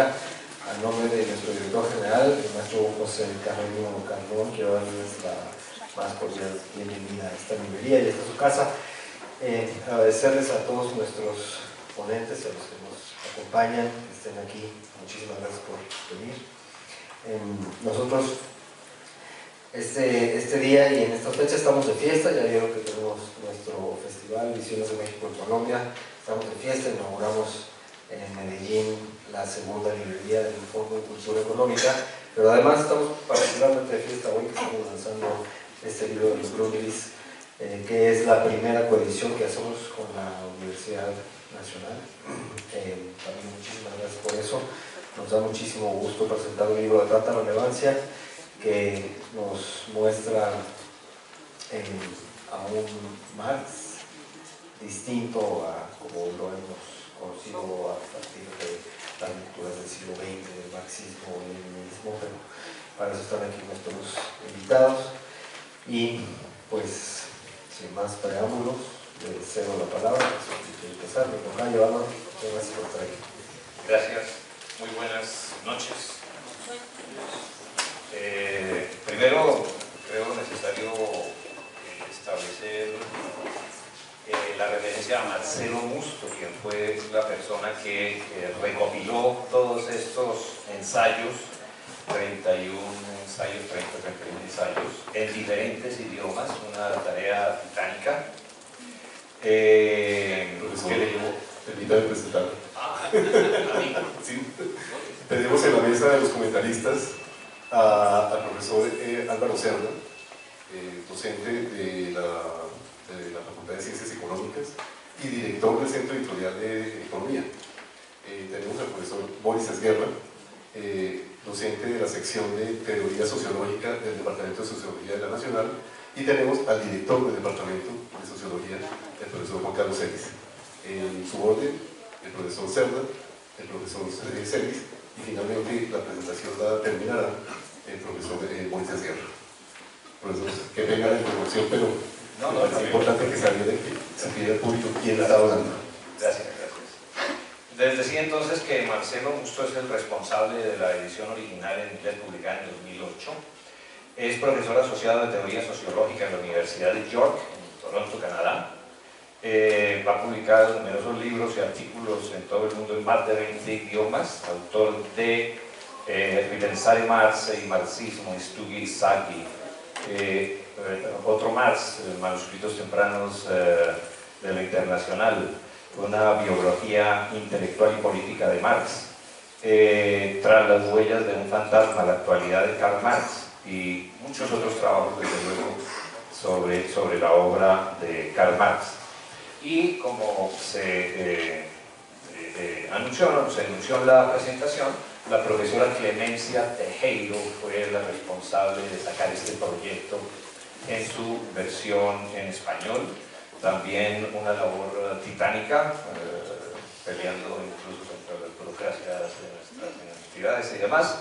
Económica. A nombre de nuestro director general, el maestro José Carreño Cardón, quiero darles la más cordial bienvenida a esta librería y esta es su casa. Agradecerles a todos nuestros ponentes, a los que nos acompañan, que estén aquí. Muchísimas gracias por venir. Nosotros este día y en esta fecha estamos de fiesta. Ya vieron que tenemos nuestro festival Visiones de México en Colombia. Estamos de fiesta, inauguramos en Medellín la segunda librería del Fondo de Cultura Económica, pero además estamos particularmente de fiesta hoy que estamos lanzando este libro de los Grundrisse, que es la primera coedición que hacemos con la Universidad Nacional. También muchísimas gracias por eso. Nos da muchísimo gusto presentar un libro de tanta relevancia que nos muestra a un Marx distinto a como lo hemos conocido a partir de las lecturas del siglo XX, del marxismo y el leninismo, pero para eso están aquí nuestros invitados. Y pues, sin más preámbulos, le cedo la palabra, quiero empezar, mi compañero Álvaro, gracias por estar aquí. Gracias, muy buenas noches. Primero, creo necesario establecer la referencia a Marcelo Musto, quien fue la persona que recopiló todos estos ensayos, 31 ensayos, 31 ensayos, en diferentes idiomas, una tarea titánica. Profesor, permítame presentarlo. Sí. Tenemos en la mesa de los comentaristas al profesor Álvaro Cerda, docente de la Facultad de Ciencias Económicas y director del Centro Editorial de Economía. Tenemos al profesor Boris Esguerra, docente de la sección de Teoría Sociológica del Departamento de Sociología de la Nacional, y tenemos al director del Departamento de Sociología, el profesor Juan Carlos Celis. En su orden, el profesor Cerda, el profesor Celis, y finalmente la presentación la terminará el profesor Boris Esguerra. Profesor, que venga la introducción, pero es importante que se vea el público quién está hablando. Gracias. Les decía entonces que Marcelo Musto es el responsable de la edición original en inglés publicada en 2008. Es profesor asociado de Teoría Sociológica en la Universidad de York, en Toronto, Canadá. Ha publicado numerosos libros y artículos en todo el mundo en más de 20 idiomas. Autor de Ripensare Marx y Marxismo, Studi Saggi. Otro Marx, Manuscritos Tempranos de la Internacional, una biografía intelectual y política de Marx, Tras las huellas de un fantasma, la actualidad de Karl Marx, y muchos otros trabajos, desde luego, sobre la obra de Karl Marx. Y como se anunció en la presentación, la profesora Clemencia Tejero fue la responsable de sacar este proyecto en su versión en español. También una labor titánica, peleando incluso contra las burocracias de nuestras universidades y demás.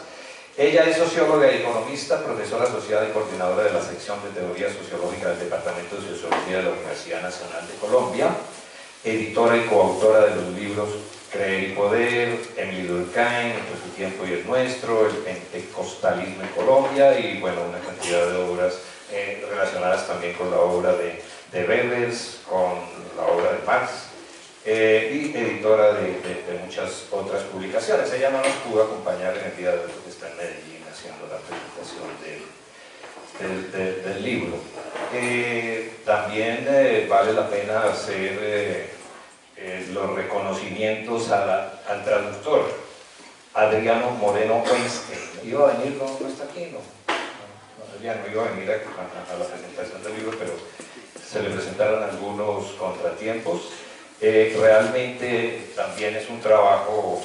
Ella es socióloga y economista, profesora asociada y coordinadora de la sección de Teoría Sociológica del Departamento de Sociología de la Universidad Nacional de Colombia, editora y coautora de los libros Creer y Poder, Emily Durkheim, Entre su tiempo y el nuestro, El pentecostalismo en Colombia, y bueno, una cantidad de obras relacionadas también con la obra de Bellers, con la obra de Marx, y editora de muchas otras publicaciones. Ella no nos pudo acompañar en el día de hoy porque está en Medellín haciendo la presentación del libro. También vale la pena hacer los reconocimientos al traductor Adriano Moreno Weinstein. ¿Iba a venir? No está aquí, no iba a venir a la presentación del libro, pero se le presentaron algunos contratiempos. Realmente también es un trabajo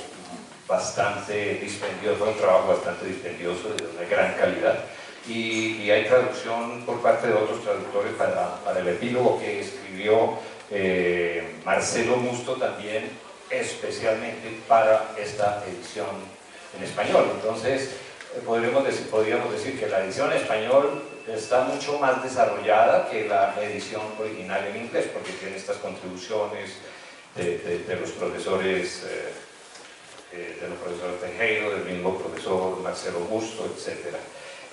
bastante dispendioso, de una gran calidad, y hay traducción por parte de otros traductores para el epílogo que escribió Marcelo Musto, también especialmente para esta edición en español. Entonces podríamos decir que la edición en español está mucho más desarrollada que la edición original en inglés, porque tiene estas contribuciones de los profesores del profesor Tejero, del mismo profesor Marcelo Busto, etc.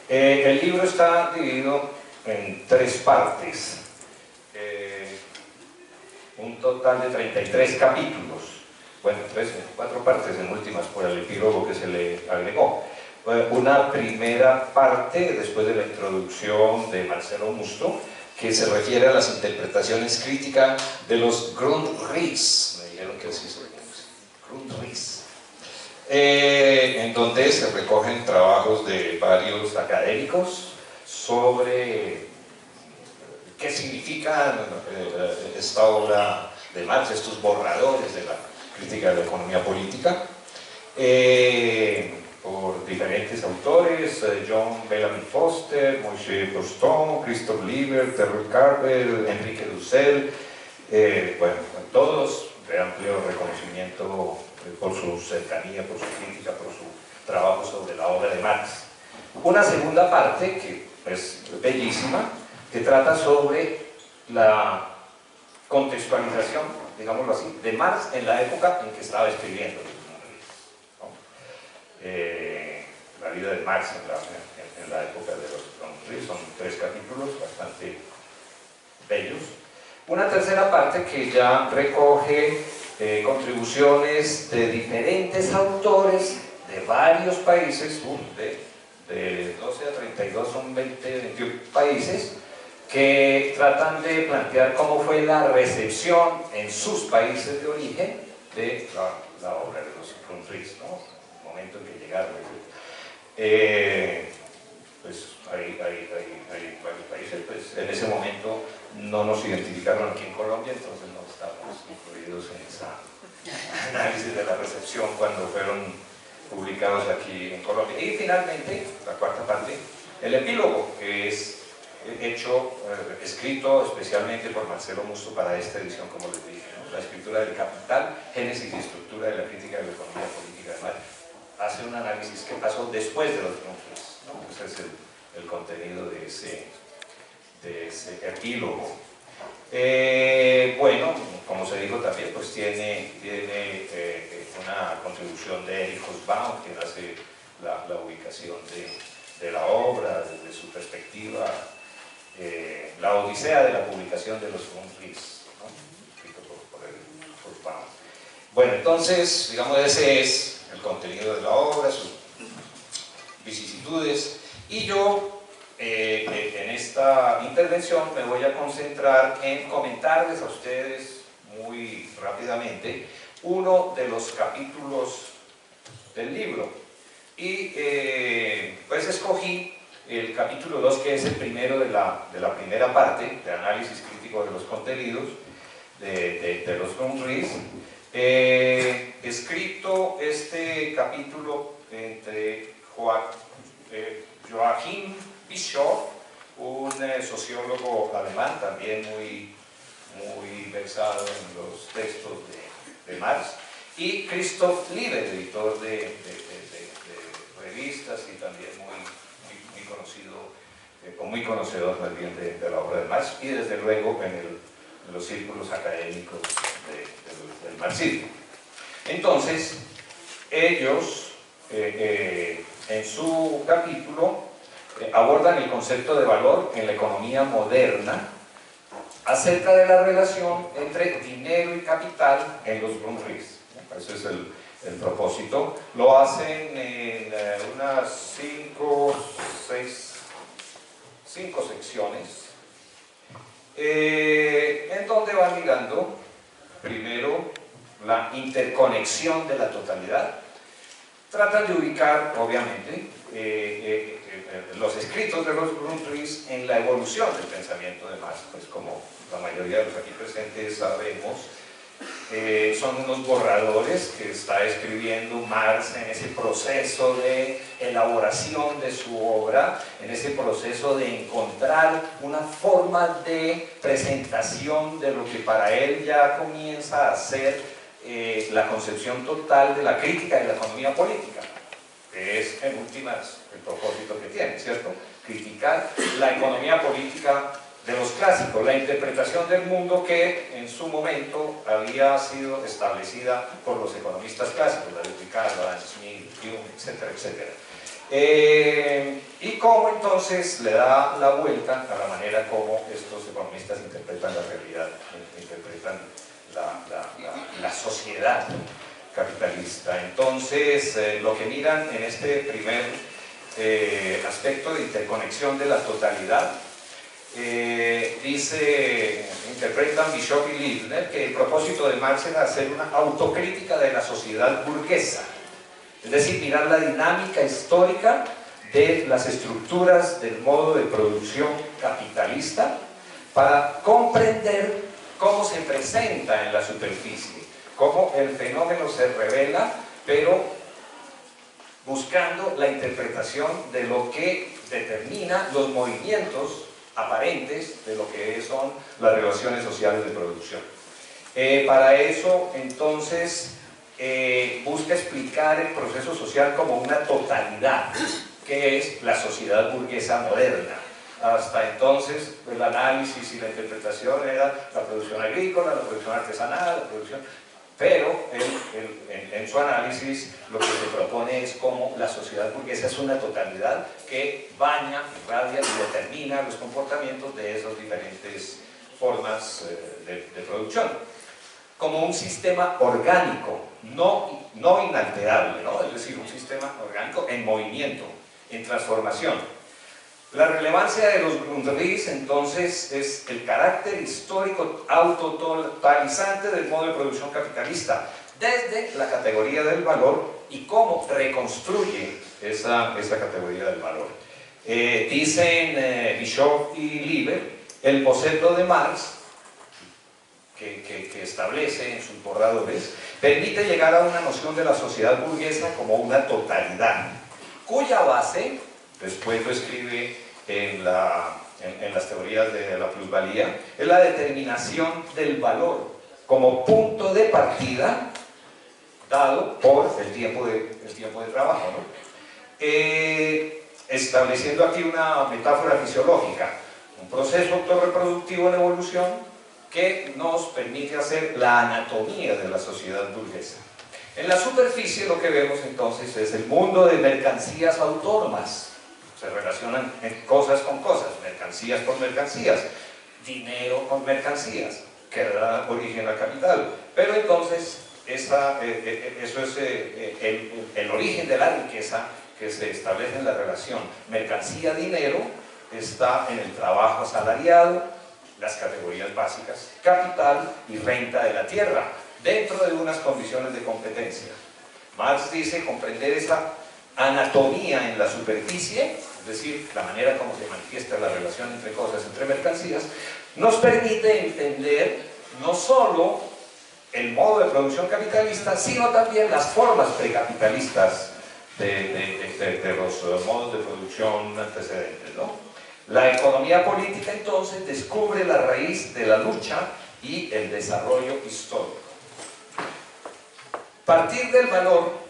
El libro está dividido en 3 partes, un total de 33 capítulos, bueno, 4 partes en últimas por el epílogo que se le agregó. Una primera parte, después de la introducción de Marcelo Busto, que se refiere a las interpretaciones críticas de los Grundrisse, me dijeron que así se pronuncia, Grundrisse, en donde se recogen trabajos de varios académicos sobre qué significa esta obra de Marx, estos borradores de la crítica de la economía política, por diferentes autores, John Bellamy Foster, Moshe Boston, Christoph Lieber, Terry Carver, Enrique Dussel, bueno, todos de amplio reconocimiento por su cercanía, por su crítica, por su trabajo sobre la obra de Marx. Una segunda parte, que es bellísima, que trata sobre la contextualización, digámoslo así, de Marx en la época en que estaba escribiendo. La vida de Marx en la época de los Grundrisse, son 3 capítulos bastante bellos. Una tercera parte que ya recoge contribuciones de diferentes autores de varios países, de 12 a 32 son 21 países, que tratan de plantear cómo fue la recepción en sus países de origen de la obra de los Grundrisse, ¿no? Momento en que llegaron, pues hay varios países, pues en ese momento no nos identificaron aquí en Colombia, entonces no estamos incluidos en ese análisis de la recepción cuando fueron publicados aquí en Colombia. Y finalmente, la cuarta parte, el epílogo, que es escrito especialmente por Marcelo Busto para esta edición, como les dije, ¿no? La escritura del Capital, génesis y estructura de la crítica de la economía política de Marx. Hace un análisis que pasó después de los Grundrisse, ¿no? Ese es el contenido de ese epílogo. Bueno, como se dijo también, pues tiene una contribución de Erich Hobsbawm, quien hace la ubicación de la obra desde su perspectiva, la odisea de la publicación de los Grundrisse, ¿no? Escrito por Hobsbawm. Bueno, entonces, digamos, ese es el contenido de la obra, sus vicisitudes, y yo en esta intervención me voy a concentrar en comentarles a ustedes muy rápidamente uno de los capítulos del libro, y pues escogí el capítulo 2, que es el primero de la primera parte de análisis crítico de los contenidos de los Grundrisse. Escrito este capítulo entre Joachim Bischoff, un sociólogo alemán también muy versado en los textos de Marx, y Christoph Lieber, editor de revistas y también muy conocido, o muy conocedor más bien de la obra de Marx, y desde luego en los círculos académicos del marxismo. Entonces, ellos en su capítulo abordan el concepto de valor en la economía moderna acerca de la relación entre dinero y capital en los Grundrisse. Ese es el propósito. Lo hacen en unas 5 secciones, en donde van mirando primero la interconexión de la totalidad. Tratan de ubicar, obviamente, los escritos de los Grundrisse en la evolución del pensamiento de Marx, pues como la mayoría de los aquí presentes sabemos, son unos borradores que está escribiendo Marx en ese proceso de elaboración de su obra, en ese proceso de encontrar una forma de presentación de lo que para él ya comienza a ser la concepción total de la crítica de la economía política, que es en últimas el propósito que tiene, ¿cierto? Criticar la economía política de los clásicos, la interpretación del mundo que en su momento había sido establecida por los economistas clásicos, David Ricardo, Adam Smith, Hume, etcétera, etcétera. Y cómo entonces le da la vuelta a la manera como estos economistas interpretan la realidad, interpretan la sociedad capitalista. Entonces, lo que miran en este primer aspecto de interconexión de la totalidad, interpretan Bishop y Liebner que el propósito de Marx era hacer una autocrítica de la sociedad burguesa, es decir, mirar la dinámica histórica de las estructuras del modo de producción capitalista para comprender cómo se presenta en la superficie, cómo el fenómeno se revela, pero buscando la interpretación de lo que determina los movimientos aparentes de lo que son las relaciones sociales de producción. Para eso, entonces, busca explicar el proceso social como una totalidad, que es la sociedad burguesa moderna. Hasta entonces, el análisis y la interpretación era la producción agrícola, la producción artesanal, la producción... Pero en su análisis lo que se propone es cómo la sociedad burguesa es una totalidad que baña, irradia y determina los comportamientos de esas diferentes formas de producción. Como un sistema orgánico, no inalterable, ¿no? Es decir, un sistema orgánico en movimiento, en transformación. La relevancia de los Grundrisse, entonces, es el carácter histórico autototalizante del modo de producción capitalista, desde la categoría del valor y cómo reconstruye esa categoría del valor. Dicen Bishop y Liebner, el boceto de Marx, que establece en sus borradores, permite llegar a una noción de la sociedad burguesa como una totalidad, cuya base, después lo escribe en las teorías de la plusvalía, es la determinación del valor como punto de partida dado por el tiempo de trabajo, ¿no? Estableciendo aquí una metáfora fisiológica, un proceso autorreproductivo en evolución que nos permite hacer la anatomía de la sociedad burguesa. En la superficie lo que vemos entonces es el mundo de mercancías autónomas. Se relacionan cosas con cosas, mercancías con mercancías, dinero con mercancías, que da origen al capital. Pero entonces, eso es el origen de la riqueza que se establece en la relación mercancía-dinero, está en el trabajo asalariado, las categorías básicas, capital y renta de la tierra, dentro de unas condiciones de competencia. Marx dice comprender esa anatomía en la superficie, es decir, la manera como se manifiesta la relación entre cosas, entre mercancías, nos permite entender no solo el modo de producción capitalista, sino también las formas precapitalistas de los modos de producción antecedentes, ¿no? La economía política entonces descubre la raíz de la lucha y el desarrollo histórico. Partir del valor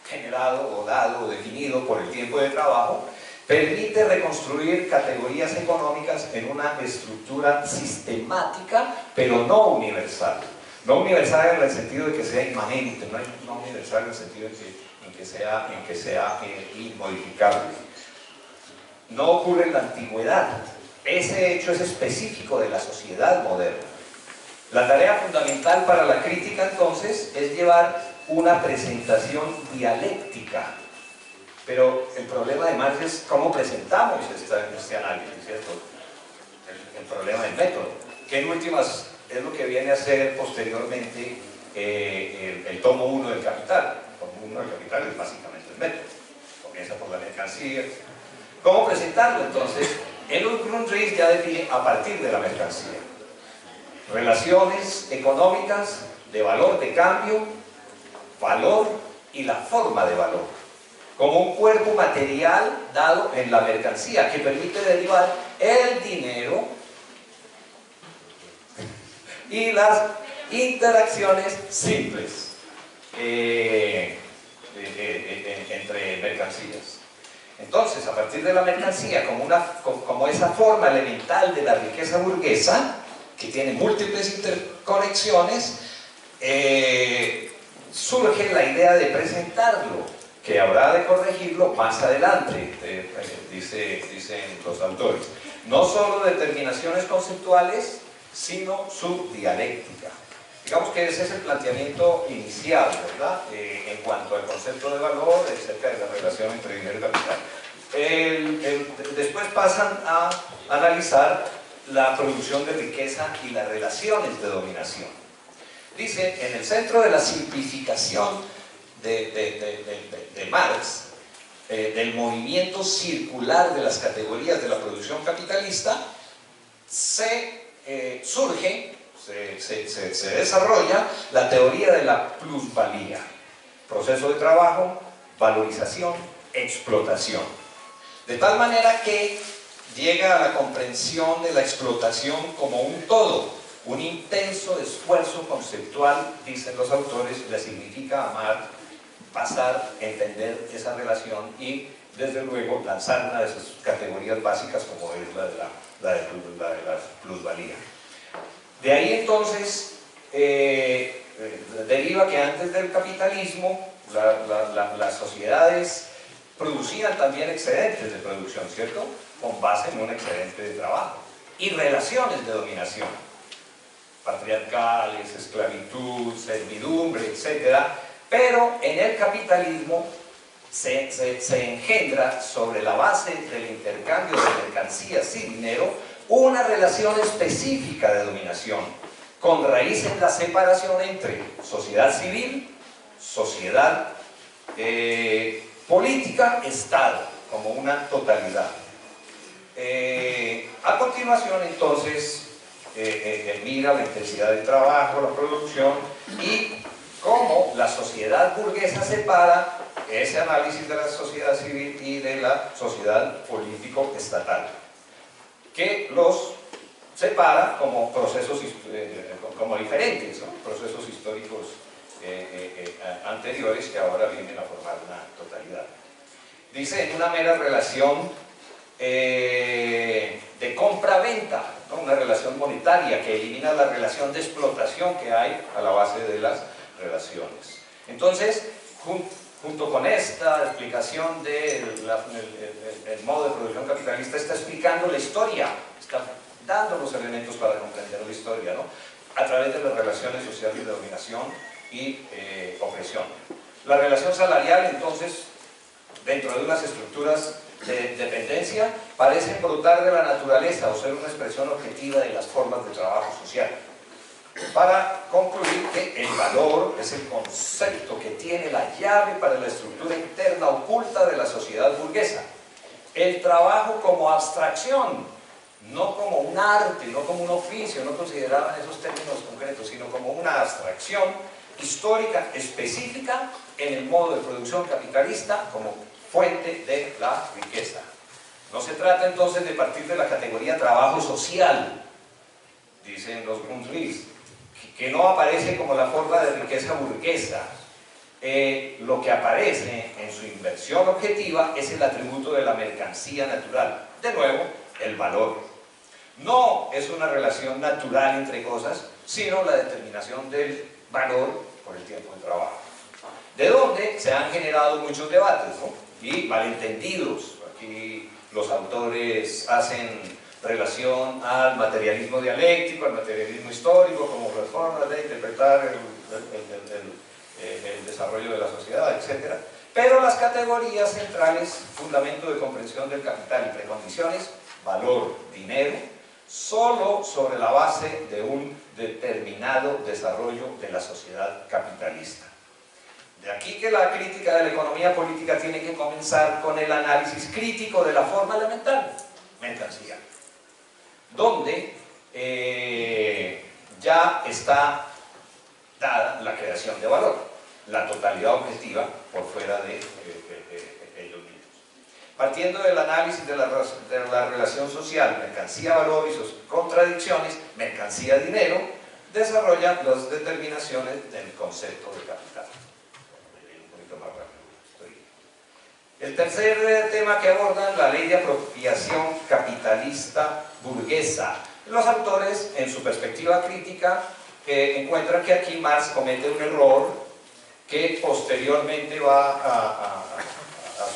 generado o dado o definido por el tiempo de trabajo permite reconstruir categorías económicas en una estructura sistemática, pero no universal. No universal en el sentido de que sea inmanente, no universal en el sentido en que sea inmodificable. No ocurre en la antigüedad. Ese hecho es específico de la sociedad moderna. La tarea fundamental para la crítica, entonces, es llevar una presentación dialéctica. Pero el problema de Marx es cómo presentamos este análisis, ¿cierto? El problema del método, que en últimas es lo que viene a ser posteriormente el tomo 1 del Capital. El tomo 1 del Capital es básicamente el método. Comienza por la mercancía. ¿Cómo presentarlo entonces? Emil Grundrisse ya define a partir de la mercancía relaciones económicas de valor de cambio, valor y la forma de valor, como un cuerpo material dado en la mercancía que permite derivar el dinero y las interacciones simples entre mercancías. Entonces, a partir de la mercancía como como esa forma elemental de la riqueza burguesa, que tiene múltiples interconexiones, surge la idea de presentarlo, que habrá de corregirlo más adelante, dicen los autores. No solo determinaciones conceptuales, sino su dialéctica. Digamos que ese es el planteamiento inicial, ¿verdad? En cuanto al concepto de valor, acerca de la relación entre dinero y capital. Después pasan a analizar la producción de riqueza y las relaciones de dominación. Dice, en el centro de la simplificación de Marx, del movimiento circular de las categorías de la producción capitalista, se desarrolla la teoría de la plusvalía, proceso de trabajo, valorización, explotación, de tal manera que llega a la comprensión de la explotación como un todo, un intenso esfuerzo conceptual, dicen los autores, le significa amar, pasar, entender esa relación y desde luego lanzar una de esas categorías básicas como es la de la plusvalía. De ahí entonces deriva que antes del capitalismo las sociedades producían también excedentes de producción, ¿cierto? Con base en un excedente de trabajo y relaciones de dominación patriarcales, esclavitud, servidumbre, etc. Pero en el capitalismo se engendra sobre la base del intercambio de mercancías y dinero una relación específica de dominación, con raíz en la separación entre sociedad civil, sociedad política, Estado, como una totalidad. A continuación, entonces, mira la intensidad del trabajo, la producción y cómo la sociedad burguesa separa ese análisis de la sociedad civil y de la sociedad político-estatal, que los separa como procesos como diferentes, ¿no? Procesos históricos anteriores que ahora vienen a formar una totalidad. Dice, en una mera relación de compra-venta, ¿no? Una relación monetaria que elimina la relación de explotación que hay a la base de las relaciones. Entonces, junto con esta explicación del modo de producción capitalista, está explicando la historia, está dando los elementos para comprender la historia, ¿no? A través de las relaciones sociales de dominación y opresión. La relación salarial, entonces, dentro de unas estructuras de dependencia, parecen brotar de la naturaleza o ser una expresión objetiva de las formas de trabajo social. Para concluir que el valor es el concepto que tiene la llave para la estructura interna oculta de la sociedad burguesa. El trabajo como abstracción, no como un arte, no como un oficio, no consideraban esos términos concretos, sino como una abstracción histórica específica en el modo de producción capitalista como fuente de la riqueza. No se trata entonces de partir de la categoría trabajo social, dicen los Grundrisse, que no aparece como la forma de riqueza burguesa. Lo que aparece en su inversión objetiva es el atributo de la mercancía natural, de nuevo, el valor. No es una relación natural entre cosas, sino la determinación del valor por el tiempo de trabajo. De donde se han generado muchos debates, ¿no? Y malentendidos. Aquí los autores hacen relación al materialismo dialéctico, al materialismo histórico, como formas de interpretar el desarrollo de la sociedad, etc. Pero las categorías centrales, fundamento de comprensión del capital y precondiciones, valor, dinero, solo sobre la base de un determinado desarrollo de la sociedad capitalista. De aquí que la crítica de la economía política tiene que comenzar con el análisis crítico de la forma elemental, mercancía, donde ya está dada la creación de valor, la totalidad objetiva por fuera de ellos mismos. Partiendo del análisis de la relación social, mercancía-valor y sus contradicciones, mercancía-dinero, desarrolla las determinaciones del concepto de capital. El tercer tema que abordan, la ley de apropiación capitalista burguesa. Los autores, en su perspectiva crítica, encuentran que aquí Marx comete un error que posteriormente va a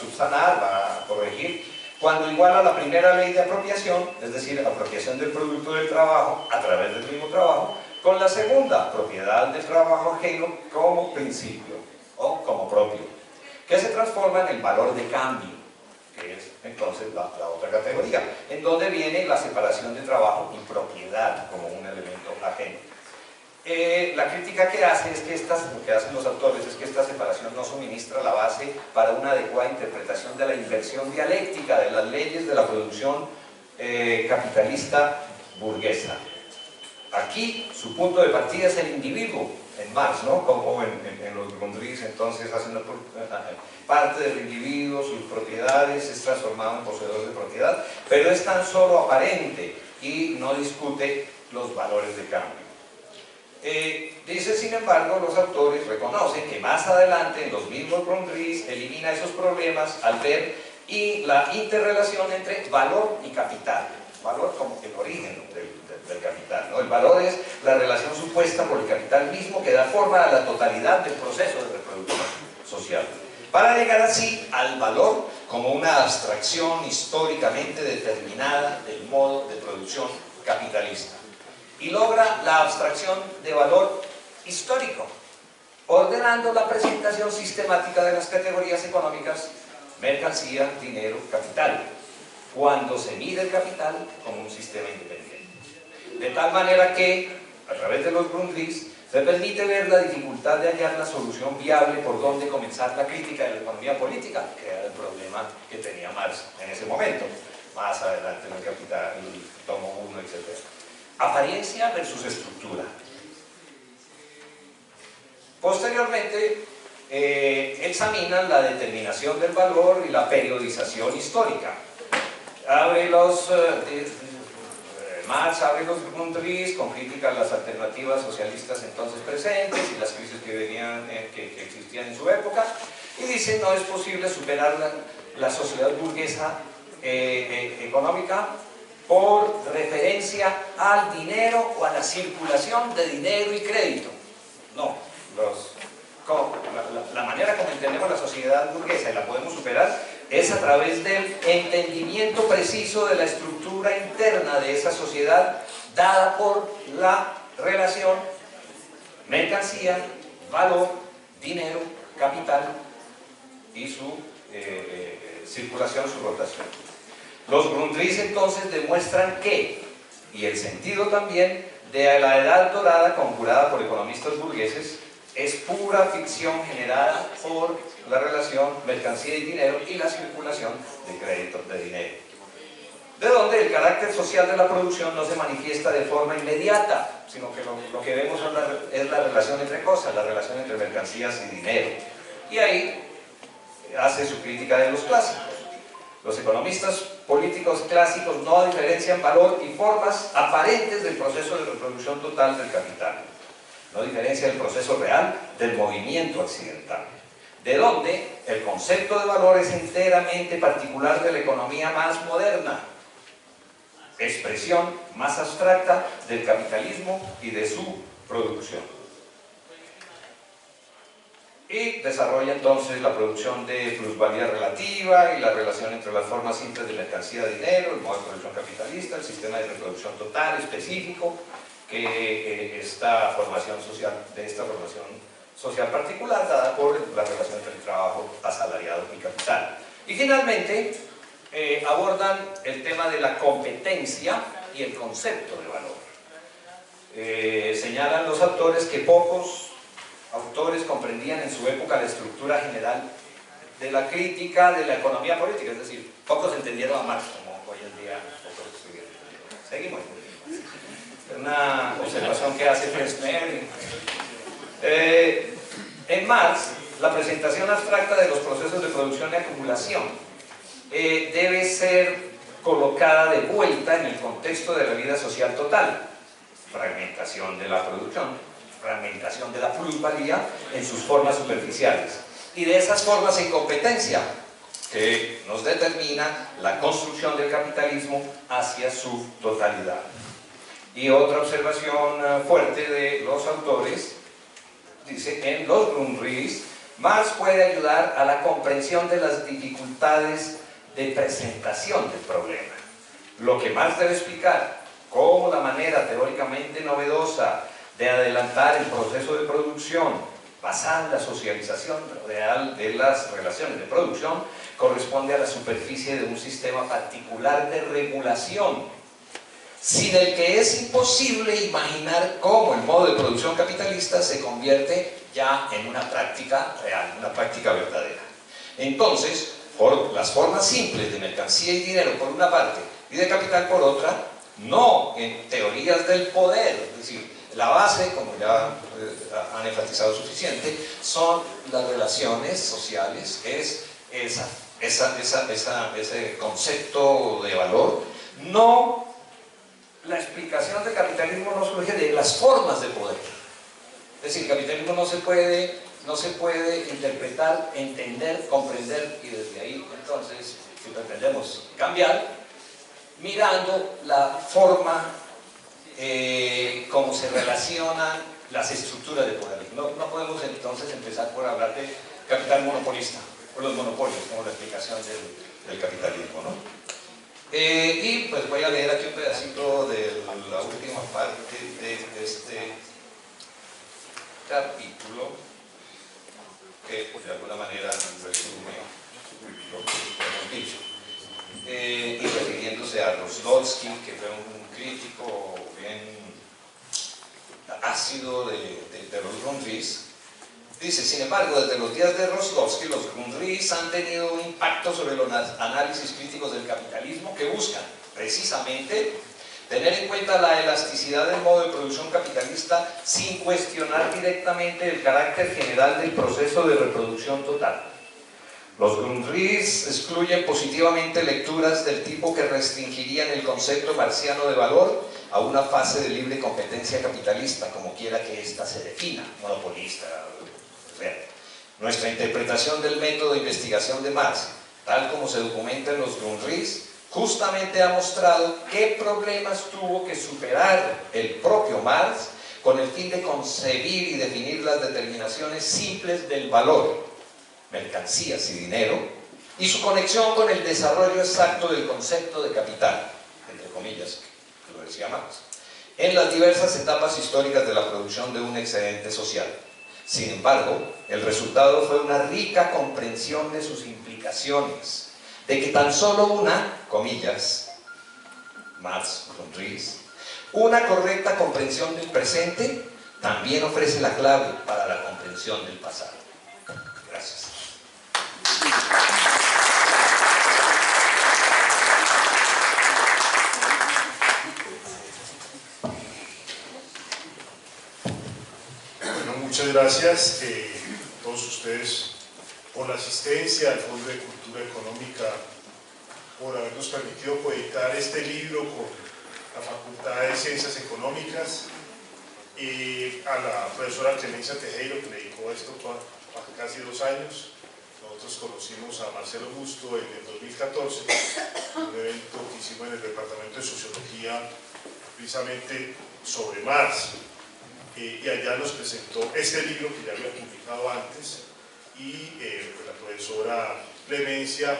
subsanar, va a corregir, cuando iguala la primera ley de apropiación, es decir, apropiación del producto del trabajo a través del mismo trabajo, con la segunda, propiedad del trabajo ajeno como principio o como propio, que se transforma en el valor de cambio, que es entonces la otra categoría, en donde viene la separación de trabajo y propiedad como un elemento ajeno. La crítica que hace es que lo que hacen los autores es que esta separación no suministra la base para una adecuada interpretación de la inversión dialéctica de las leyes de la producción capitalista burguesa. Aquí su punto de partida es el individuo, en Marx, ¿no? Como en los Grundrisse, entonces hacen parte del individuo, sus propiedades, es transformado en poseedor de propiedad, pero es tan solo aparente y no discute los valores de cambio. Dice, sin embargo, los autores reconocen que más adelante en los mismos Grundrisse elimina esos problemas al ver la interrelación entre valor y capital. Valor como el origen del capital, ¿no? El valor es la relación supuesta por el capital mismo que da forma a la totalidad del proceso de reproducción social, para llegar así al valor como una abstracción históricamente determinada del modo de producción capitalista. Y logra la abstracción de valor histórico, ordenando la presentación sistemática de las categorías económicas: mercancía, dinero, capital, cuando se mide el capital como un sistema independiente. De tal manera que, a través de los Grundrisse, se permite ver la dificultad de hallar la solución viable por donde comenzar la crítica de la economía política, que era el problema que tenía Marx en ese momento, más adelante en el Capital, el tomo 1, etc. Apariencia versus estructura. Posteriormente, examinan la determinación del valor y la periodización histórica. Marx abre los Grundrisse con crítica a las alternativas socialistas entonces presentes y las crisis que existían en su época, y dice: no es posible superar la sociedad burguesa económica por referencia al dinero o a la circulación de dinero y crédito. No, la manera como entendemos la sociedad burguesa y la podemos superar es a través del entendimiento preciso de la estructura interna de esa sociedad, dada por la relación mercancía, valor, dinero, capital y su circulación, su rotación. Los Grundrisse entonces demuestran que, y el sentido también de la edad dorada conjurada por economistas burgueses, es pura ficción generada por la relación mercancía y dinero y la circulación de crédito, de dinero, de donde el carácter social de la producción no se manifiesta de forma inmediata, sino que lo que vemos es la relación entre cosas, la relación entre mercancías y dinero. Y ahí hace su crítica de los clásicos. Los economistas políticos clásicos no diferencian valor y formas aparentes del proceso de reproducción total del capital. No diferencia el proceso real del movimiento accidental, de donde el concepto de valor es enteramente particular de la economía más moderna, expresión más abstracta del capitalismo y de su producción. Y desarrolla entonces la producción de plusvalía relativa y la relación entre las formas simples de mercancía-dinero, el modo de producción capitalista, el sistema de reproducción total específico, que esta formación social particular dada por la relación entre el trabajo asalariado y capital. Y finalmente abordan el tema de la competencia y el concepto de valor. Señalan los autores que pocos autores comprendían en su época la estructura general de la crítica de la economía política, es decir, pocos entendieron a Marx como hoy en día pocos estudiantes. Seguimos. Una observación que hace Fresner. En Marx, la presentación abstracta de los procesos de producción y acumulación debe ser colocada de vuelta en el contexto de la vida social total. Fragmentación de la producción, fragmentación de la plusvalía en sus formas superficiales, y de esas formas en competencia, que nos determina la construcción del capitalismo hacia su totalidad. Y otra observación fuerte de los autores, dice, en los Grundrisse, Marx puede ayudar a la comprensión de las dificultades de presentación del problema. Lo que Marx debe explicar como la manera teóricamente novedosa de adelantar el proceso de producción basada en la socialización real de las relaciones de producción corresponde a la superficie de un sistema particular de regulación, sin el que es imposible imaginar cómo el modo de producción capitalista se convierte ya en una práctica real, una práctica verdadera. Entonces, por las formas simples de mercancía y dinero por una parte y de capital por otra, no en teorías del poder, es decir, la base, como ya han enfatizado suficiente, son las relaciones sociales, es ese concepto de valor. No, la explicación del capitalismo no surge de las formas de poder. Es decir, el capitalismo no se puede interpretar, entender, comprender, y desde ahí, entonces, si pretendemos cambiar, mirando la forma cómo se relacionan las estructuras de poder. No podemos entonces empezar por hablar de capital monopolista, o los monopolios, como la explicación del capitalismo, ¿no? Y pues voy a leer aquí un pedacito de la última parte de este capítulo, que de alguna manera resume lo que hemos dicho. Y refiriéndose a Rozdolsky, que fue un crítico bien ácido de los Grundrisse, dice: sin embargo, desde los días de Rozdolsky, los Grundrisse han tenido un impacto sobre los análisis críticos del capitalismo que buscan, precisamente, tener en cuenta la elasticidad del modo de producción capitalista sin cuestionar directamente el carácter general del proceso de reproducción total. Los Grundrisse excluyen positivamente lecturas del tipo que restringirían el concepto marxiano de valor a una fase de libre competencia capitalista, como quiera que ésta se defina, monopolista. Nuestra interpretación del método de investigación de Marx, tal como se documenta en los Grundrisse, justamente ha mostrado qué problemas tuvo que superar el propio Marx con el fin de concebir y definir las determinaciones simples del valor, mercancías y dinero, y su conexión con el desarrollo exacto del concepto de capital, entre comillas, que lo decía Marx, en las diversas etapas históricas de la producción de un excedente social. Sin embargo, el resultado fue una rica comprensión de sus implicaciones, de que tan solo una, comillas, Marx, Grundrisse, una correcta comprensión del presente también ofrece la clave para la comprensión del pasado. Gracias. Bueno, muchas gracias a todos ustedes por la asistencia al Fondo de Cultura Económica, por habernos permitido coeditar este libro con la Facultad de Ciencias Económicas, y a la profesora Clemencia Tejero, que le dedicó esto hace casi 2 años. Nosotros conocimos a Marcelo Justo en el 2014, un evento que hicimos en el Departamento de Sociología, precisamente sobre Marx, y allá nos presentó este libro que ya había publicado antes, y pues la profesora Clemencia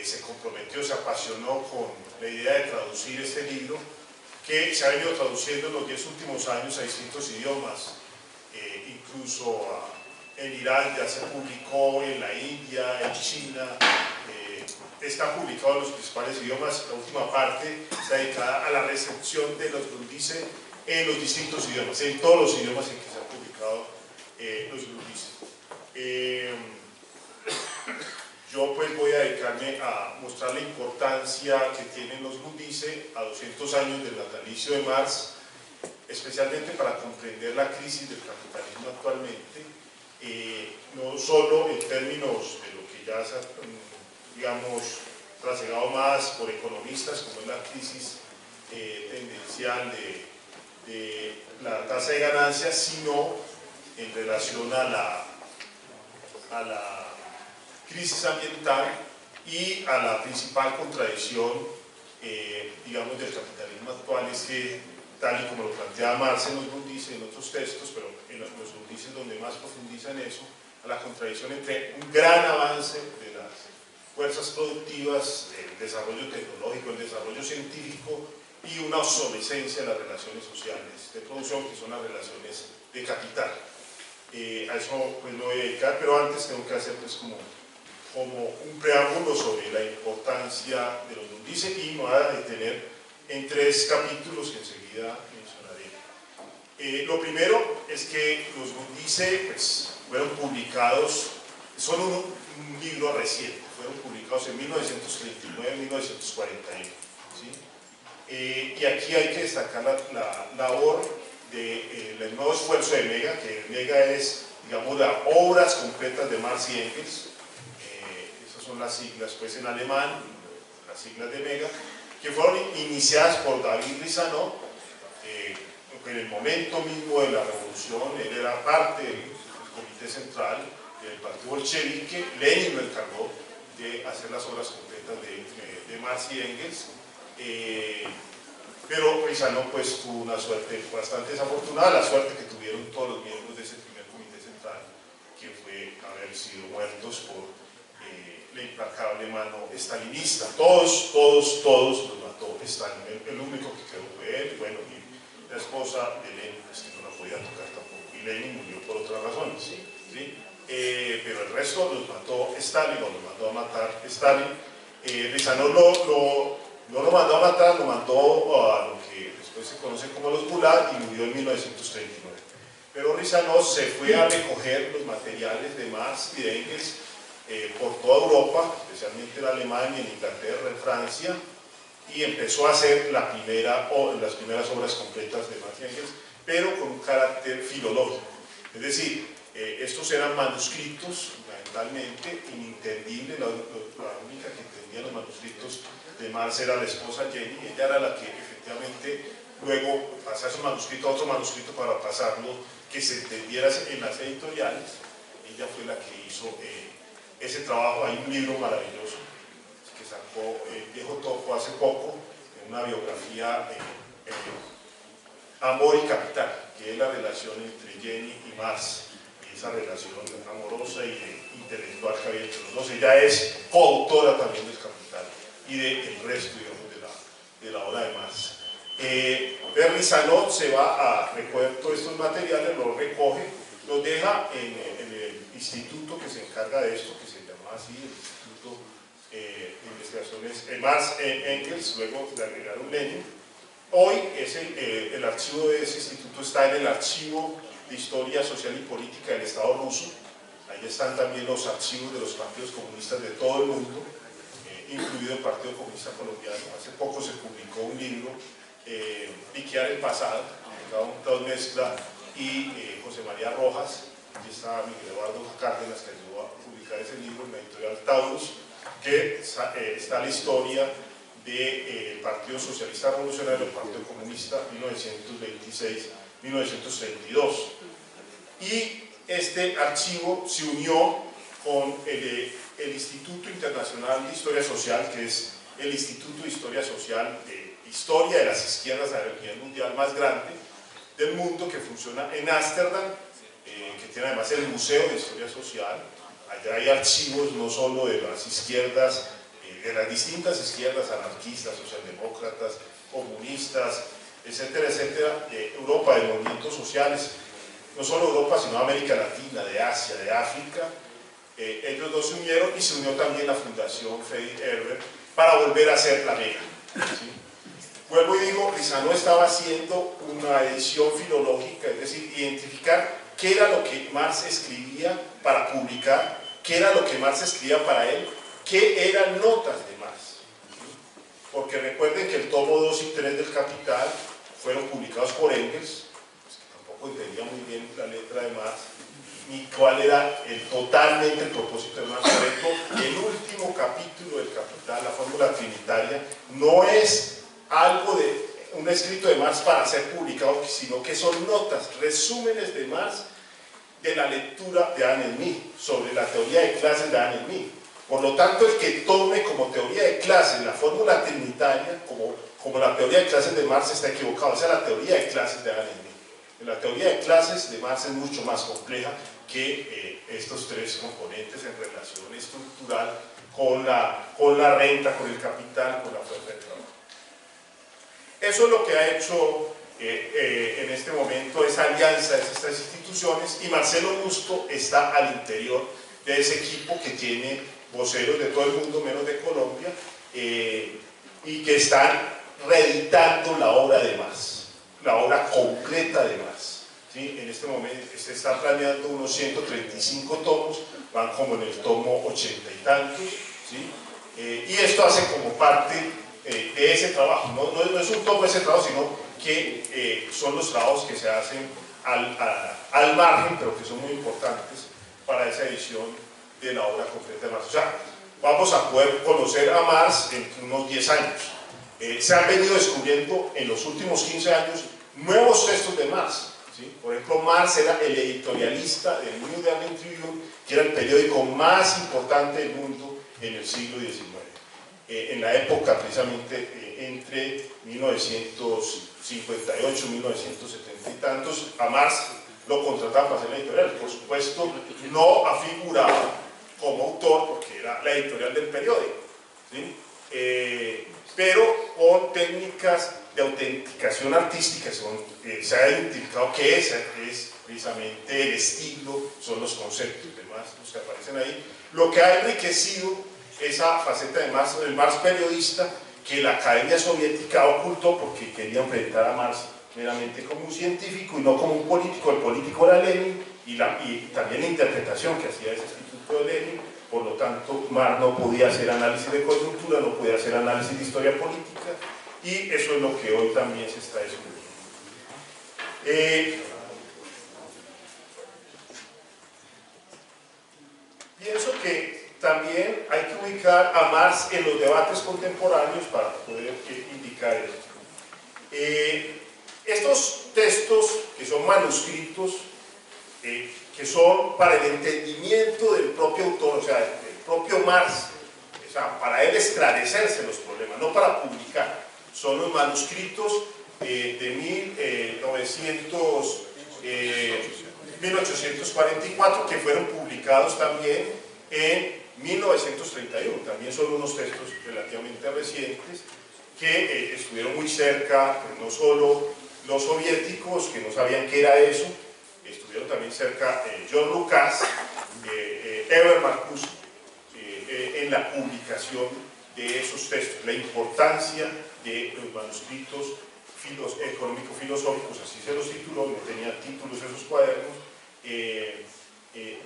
se comprometió, se apasionó con la idea de traducir este libro, que se ha venido traduciendo en los 10 últimos años a distintos idiomas, incluso en Irán ya se publicó, en la India, en China, está publicado en los principales idiomas. La última parte está dedicada a la recepción de los Grundrisse en los distintos idiomas, en todos los idiomas en que se han publicado los Grundrisse. Yo pues voy a dedicarme a mostrar la importancia que tienen los Grundrisse a 200 años del natalicio de Marx, especialmente para comprender la crisis del capitalismo actualmente, no solo en términos de lo que ya se ha, digamos, trasegado más por economistas, como es la crisis tendencial de la tasa de ganancias, sino en relación a la crisis ambiental y a la principal contradicción, digamos, del capitalismo actual es que, tal y como lo plantea Marx en los Grundrisse, en otros textos, pero en los Grundrisse donde más profundizan eso, a la contradicción entre un gran avance de las fuerzas productivas, el desarrollo tecnológico, el desarrollo científico y una obsolescencia de las relaciones sociales de producción, que son las relaciones de capital. A eso pues me voy a dedicar, pero antes tengo que hacer pues como un preámbulo sobre la importancia de los Grundrisse y me voy a detener en 3 capítulos que enseguida mencionaré. Lo primero es que los Grundrisse pues, fueron publicados, son un libro reciente, fueron publicados en 1939-1941. ¿Sí? Y aquí hay que destacar la labor del nuevo esfuerzo de MEGA, que MEGA es, digamos, las obras completas de Marx y Engels. Esas son las siglas, pues en alemán, las siglas de MEGA, que fueron iniciadas por David Rissanot. En el momento mismo de la revolución, él era parte del comité central del partido bolchevique. Lenin lo encargó de hacer las obras completas de Marx y Engels. Pero Rissanot pues tuvo una suerte bastante desafortunada, la suerte que tuvieron todos los miembros de ese primer comité central, que fue haber sido muertos por la implacable mano estalinista. Todos los mató Stalin. El único que quedó fue él, bueno, y la esposa de Lenin, pues, que no la podía tocar tampoco, y Lenin murió por otras razones, ¿sí? Pero el resto los mató Stalin, o los mandó a matar Stalin. Rissanot no lo mandó a matar, lo mandó a lo que después se conoce como los Gulag y murió en 1939. Pero Rissanot se fue a recoger los materiales de Marx y de Engels por toda Europa, especialmente en Alemania, en Inglaterra, en Francia, y empezó a hacer las primeras obras completas de Marx y Engels, pero con un carácter filológico. Es decir, estos eran manuscritos, fundamentalmente, inintendibles. La única que entendía los manuscritos de Marx era la esposa Jenny. Ella era la que efectivamente luego pasaba ese manuscrito a otro manuscrito para pasarlo, que se entendiera en las editoriales. Ella fue la que hizo ese trabajo. Hay un libro maravilloso que sacó Viejo Topo hace poco, una biografía, Amor y Capital, que es la relación entre Jenny y Marx, y esa relación amorosa y intelectual que había entre los dos. Ella es coautora también del Capital y del resto, digamos, de la obra de Marx. Rissanot se va a recoger todos estos materiales, los recoge, los deja en el instituto que se encarga de esto, que se llama así, el Instituto de Investigaciones Marx Engels, luego le agregaron Lenin. Hoy el archivo de ese instituto está en el Archivo de Historia Social y Política del Estado ruso. Ahí están también los archivos de los partidos comunistas de todo el mundo, incluido el Partido Comunista Colombiano. Hace poco se publicó un libro, Piquear el Pasado, Claude Mescla y José María Rojas, y está Miguel Eduardo Cárdenas, que ayudó a publicar ese libro en la editorial Taurus, que está la historia del Partido Socialista Revolucionario, el Partido Comunista, 1926-1932. Y este archivo se unió con el Instituto Internacional de Historia Social, que es el Instituto de Historia Social de Historia de las Izquierdas a nivel mundial más grande del mundo, que funciona en Ámsterdam, que tiene además el Museo de Historia Social. Allá hay archivos no solo de las izquierdas, de las distintas izquierdas, anarquistas, socialdemócratas, comunistas, etcétera, etcétera, de Europa, de movimientos sociales, no solo Europa, sino América Latina, de Asia, de África. Ellos dos se unieron, y se unió también la Fundación Friedrich Ebert para volver a hacer la MEGA. ¿Sí? Vuelvo y digo, Rissanot estaba haciendo una edición filológica, es decir, identificar qué era lo que Marx escribía para publicar, qué era lo que Marx escribía para él, qué eran notas de Marx. Porque recuerden que el tomo 2 y 3 del Capital fueron publicados por Engels, pues, que tampoco entendía muy bien la letra de Marx, ni cuál era totalmente el propósito de Marx. Por ejemplo, el último capítulo del Capital, la fórmula trinitaria, no es algo de un escrito de Marx para ser publicado, sino que son notas, resúmenes de Marx de la lectura de Adam Smith, sobre la teoría de clases de Adam Smith. Por lo tanto, el que tome como teoría de clases la fórmula trinitaria, como la teoría de clases de Marx, está equivocado. Esa es la teoría de clases de Adam Smith. La teoría de clases de Marx es mucho más compleja que estos tres componentes en relación estructural con la renta, con el capital, con la fuerza de trabajo. Eso es lo que ha hecho en este momento esa alianza de estas instituciones, y Marcelo Musto está al interior de ese equipo que tiene voceros de todo el mundo menos de Colombia, y que están reeditando la obra de Marx, la obra completa de Marx. ¿Sí? En este momento se está planeando unos 135 tomos, van como en el tomo 80 y tantos, ¿sí? Y esto hace como parte de ese trabajo, no es un tomo de ese trabajo, sino que son los trabajos que se hacen al margen, pero que son muy importantes para esa edición de la obra completa de Marx. O sea, vamos a poder conocer a Marx en unos 10 años. Se han venido descubriendo en los últimos 15 años nuevos textos de Marx. ¿Sí? Por ejemplo, Marx era el editorialista del New Berlin Tribune, que era el periódico más importante del mundo en el siglo XIX. En la época precisamente entre 1958 y 1970 y tantos, a Marx lo contrataban para hacer la editorial. Por supuesto, no afiguraba como autor porque era la editorial del periódico, ¿sí? Pero con técnicas de autenticación artística se ha identificado que ese es precisamente el estilo, son los conceptos de Marx los que aparecen ahí, lo que ha enriquecido esa faceta de Marx, el Marx periodista, que la Academia Soviética ocultó porque quería enfrentar a Marx meramente como un científico y no como un político. El político era Lenin, y también la interpretación que hacía ese instituto de Lenin. Por lo tanto, Marx no podía hacer análisis de coyuntura, no podía hacer análisis de historia política, y eso es lo que hoy también se está descubriendo. Pienso que también hay que ubicar a Marx en los debates contemporáneos para poder indicar esto. Estos textos, que son manuscritos, que son para el entendimiento del propio autor, o sea, del propio Marx, o sea, para él esclarecerse los problemas, no para publicar. Son los manuscritos de 1844, que fueron publicados también en 1931. También son unos textos relativamente recientes que estuvieron muy cerca, pues, no solo los soviéticos, que no sabían qué era eso, estuvieron también cerca John Lucas, Eber Marcuse, en la publicación de esos textos. La importancia de los manuscritos económico-filosóficos, así se los tituló, no tenía títulos esos cuadernos, de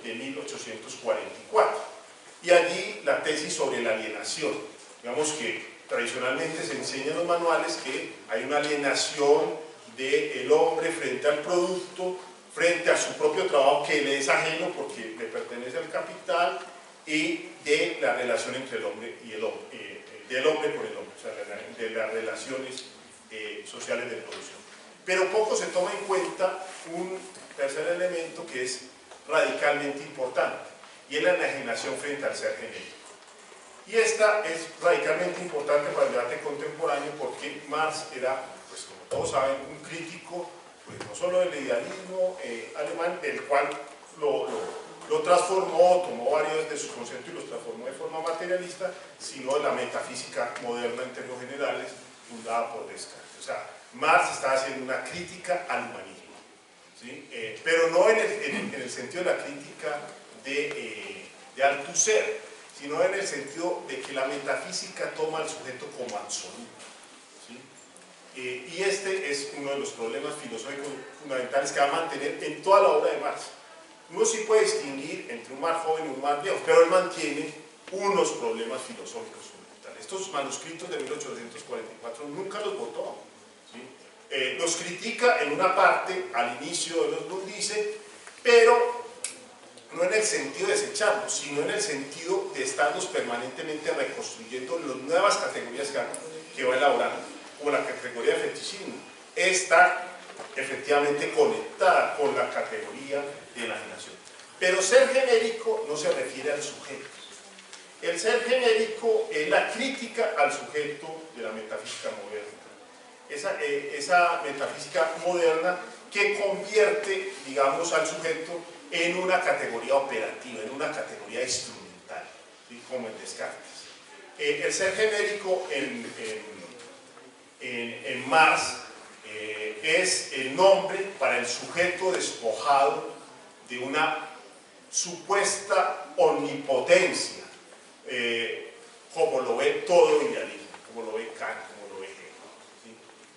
1844. Y allí la tesis sobre la alienación. Digamos que tradicionalmente se enseña en los manuales que hay una alienación del hombre frente al producto, frente a su propio trabajo que le es ajeno porque le pertenece al capital, y de la relación entre el hombre y el hombre, del hombre con el hombre, o sea, de las relaciones sociales de producción. Pero poco se toma en cuenta un tercer elemento que es radicalmente importante, y es la enajenación frente al ser genérico. Y esta es radicalmente importante para el debate contemporáneo porque Marx era, pues como todos saben, un crítico, pues no solo del idealismo alemán, el cual lo transformó, tomó varios de sus conceptos y los transformó de forma materialista, sino de la metafísica moderna en términos generales, fundada por Descartes. O sea, Marx estaba haciendo una crítica al humanismo, ¿sí? Pero no en el sentido de la crítica de Althusser, sino en el sentido de que la metafísica toma al sujeto como absoluto, ¿sí? Y este es uno de los problemas filosóficos fundamentales que va a mantener en toda la obra de Marx. Uno sí puede distinguir entre un Marx joven y un Marx viejo, pero él mantiene unos problemas filosóficos fundamentales. Estos manuscritos de 1844 nunca los votó, ¿sí? Los critica en una parte al inicio de los Lundice, pero no en el sentido de desecharlos, sino en el sentido de estarlos permanentemente reconstruyendo las nuevas categorías que va elaborando, como la categoría de fetichismo. Está efectivamente conectada con la categoría de enajenación. Pero ser genérico no se refiere al sujeto. El ser genérico es la crítica al sujeto de la metafísica moderna. Esa metafísica moderna que convierte, digamos, al sujeto en una categoría operativa, en una categoría instrumental, ¿sí? Como en Descartes. El ser genérico en Marx es el nombre para el sujeto despojado de una supuesta omnipotencia, como lo ve todo idealismo, como lo ve Kant, como lo ve Hegel, ¿sí?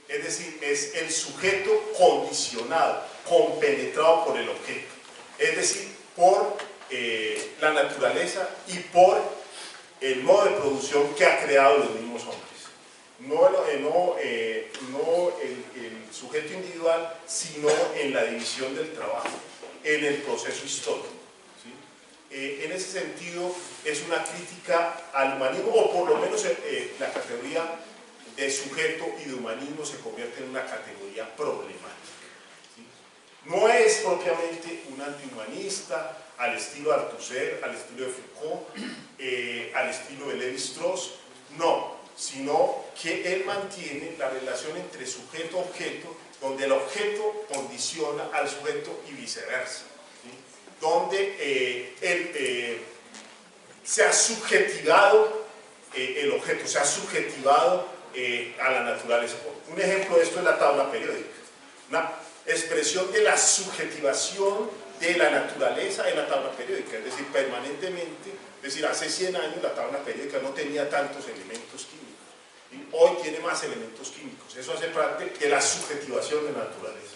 Es decir, es el sujeto condicionado, compenetrado por el objeto, es decir, por la naturaleza y por el modo de producción que ha creado los mismos hombres. No el sujeto individual, sino en la división del trabajo, en el proceso histórico. ¿Sí? En ese sentido, es una crítica al humanismo, o por lo menos la categoría de sujeto y de humanismo se convierte en una categoría problemática. ¿Sí? No es propiamente un antihumanista al estilo de Althusser, al estilo de Foucault, al estilo de Lévi-Strauss, no, sino que él mantiene la relación entre sujeto-objeto, donde el objeto condiciona al sujeto y viceversa, ¿sí? Donde se ha subjetivado el objeto, se ha subjetivado a la naturaleza. Un ejemplo de esto es la tabla periódica, una expresión de la subjetivación de la naturaleza en la tabla periódica, es decir, permanentemente, es decir, hace 100 años la tabla periódica no tenía tantos elementos químicos, y hoy tiene más elementos químicos. Eso hace parte de la subjetivación de la naturaleza.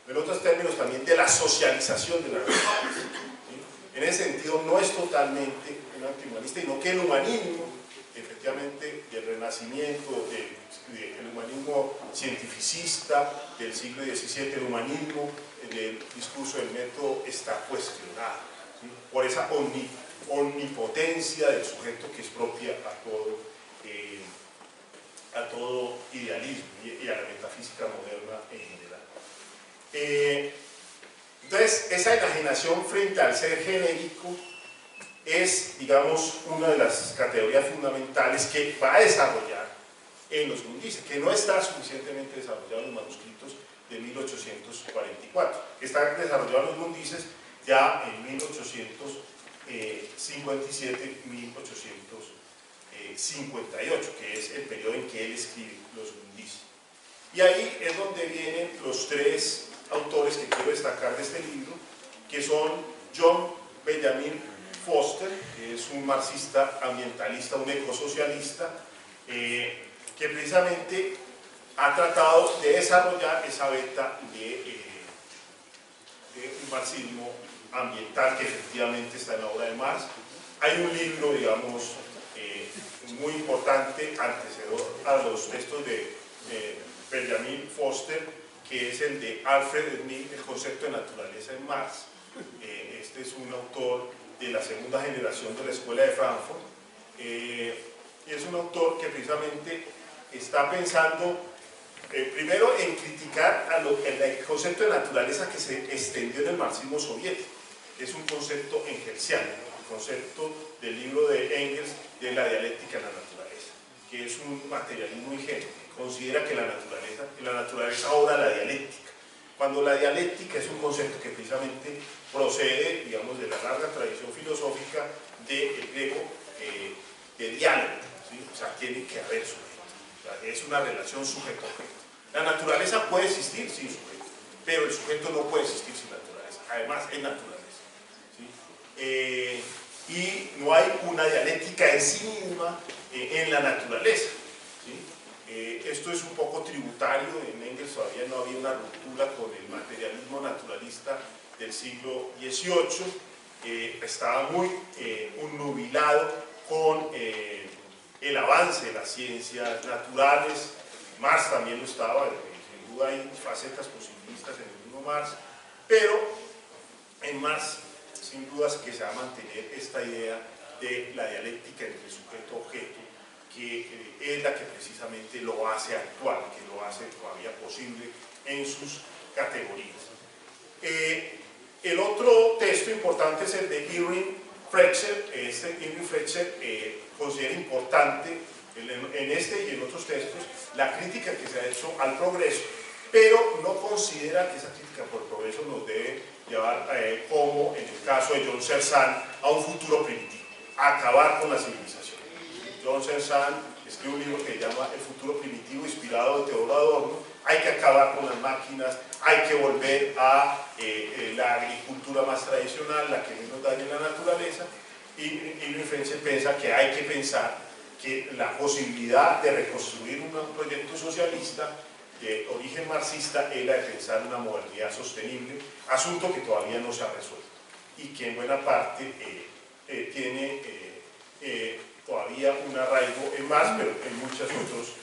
En otros términos, también de la socialización de la naturaleza. ¿Sí? En ese sentido, no es totalmente un antihumanista, sino que el humanismo, efectivamente, del Renacimiento, del humanismo cientificista del siglo XVII, el humanismo del discurso del método está cuestionado, ¿sí? Por esa omnipotencia del sujeto que es propia a todo idealismo y a la metafísica moderna en general. Entonces, esa enajenación frente al ser genérico es, digamos, una de las categorías fundamentales que va a desarrollar en los Mundices, que no está suficientemente desarrollado en los manuscritos de 1844, que está desarrollado en los Mundices ya en 1857, 1858, que es el periodo en que él escribe los Mundices. Y ahí es donde vienen los tres autores que quiero destacar de este libro, que son John Benjamin Foster, que es un marxista ambientalista, un ecosocialista, que precisamente ha tratado de desarrollar esa beta de un marxismo ambiental que efectivamente está en la obra de Marx. Hay un libro, digamos, muy importante, antecedor a los textos de Benjamin Foster, que es el de Alfred Smith, El concepto de naturaleza en Marx. Este es un autor de la segunda generación de la Escuela de Frankfurt. Es un autor que precisamente está pensando primero en criticar el concepto de naturaleza que se extendió en el marxismo soviético, que es un concepto engelsiano, el concepto del libro de Engels de la dialéctica de la naturaleza, que es un materialismo ingenuo, que considera que la naturaleza obra la dialéctica, cuando la dialéctica es un concepto que precisamente procede, digamos, de la larga tradición filosófica del griego de diálogo, ¿sí? O sea, tiene que haber sujeto, o sea, es una relación sujeto-objeto. La naturaleza puede existir sin sujeto, pero el sujeto no puede existir sin naturaleza, además es naturaleza, ¿sí? Y no hay una dialéctica en sí misma en la naturaleza, ¿sí? Esto es un poco tributario, en Engels todavía no había una ruptura con el materialismo naturalista del siglo XVIII, estaba muy nubilado con el avance de las ciencias naturales. Marx también lo estaba, sin duda hay facetas posibilistas en el mismo Marx, pero en Marx sin dudas que se va a mantener esta idea de la dialéctica entre sujeto y objeto, que es la que precisamente lo hace actual, que lo hace todavía posible en sus categorías. El otro texto importante es el de Irving Fletcher, Irving Fletcher, considera importante en este y en otros textos la crítica que se ha hecho al progreso, pero no considera que esa crítica por el progreso nos debe llevar, como en el caso de John Searle Sand, a un futuro primitivo, a acabar con la civilización. John Searle Sand escribe un libro que se llama El futuro primitivo, inspirado de Teodoro Adorno. Hay que acabar con las máquinas, hay que volver a la agricultura más tradicional, la que menos daña a la naturaleza, y Irving Fletcher piensa que hay que pensar que la posibilidad de reconstruir un proyecto socialista de origen marxista es la de pensar una modernidad sostenible, asunto que todavía no se ha resuelto y que en buena parte tiene todavía un arraigo en Marx, pero en muchos otros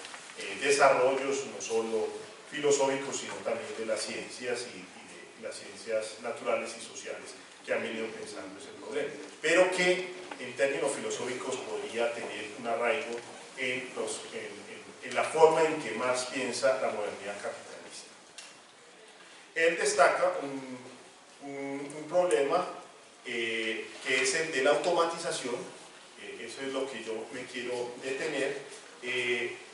desarrollos, no solo filosóficos, sino también de las ciencias y de las ciencias naturales y sociales que han venido pensando ese problema, pero que en términos filosóficos podría tener un arraigo en la forma en que Marx piensa la modernidad capitalista. Él destaca un problema que es el de la automatización. Eso es lo que yo me quiero detener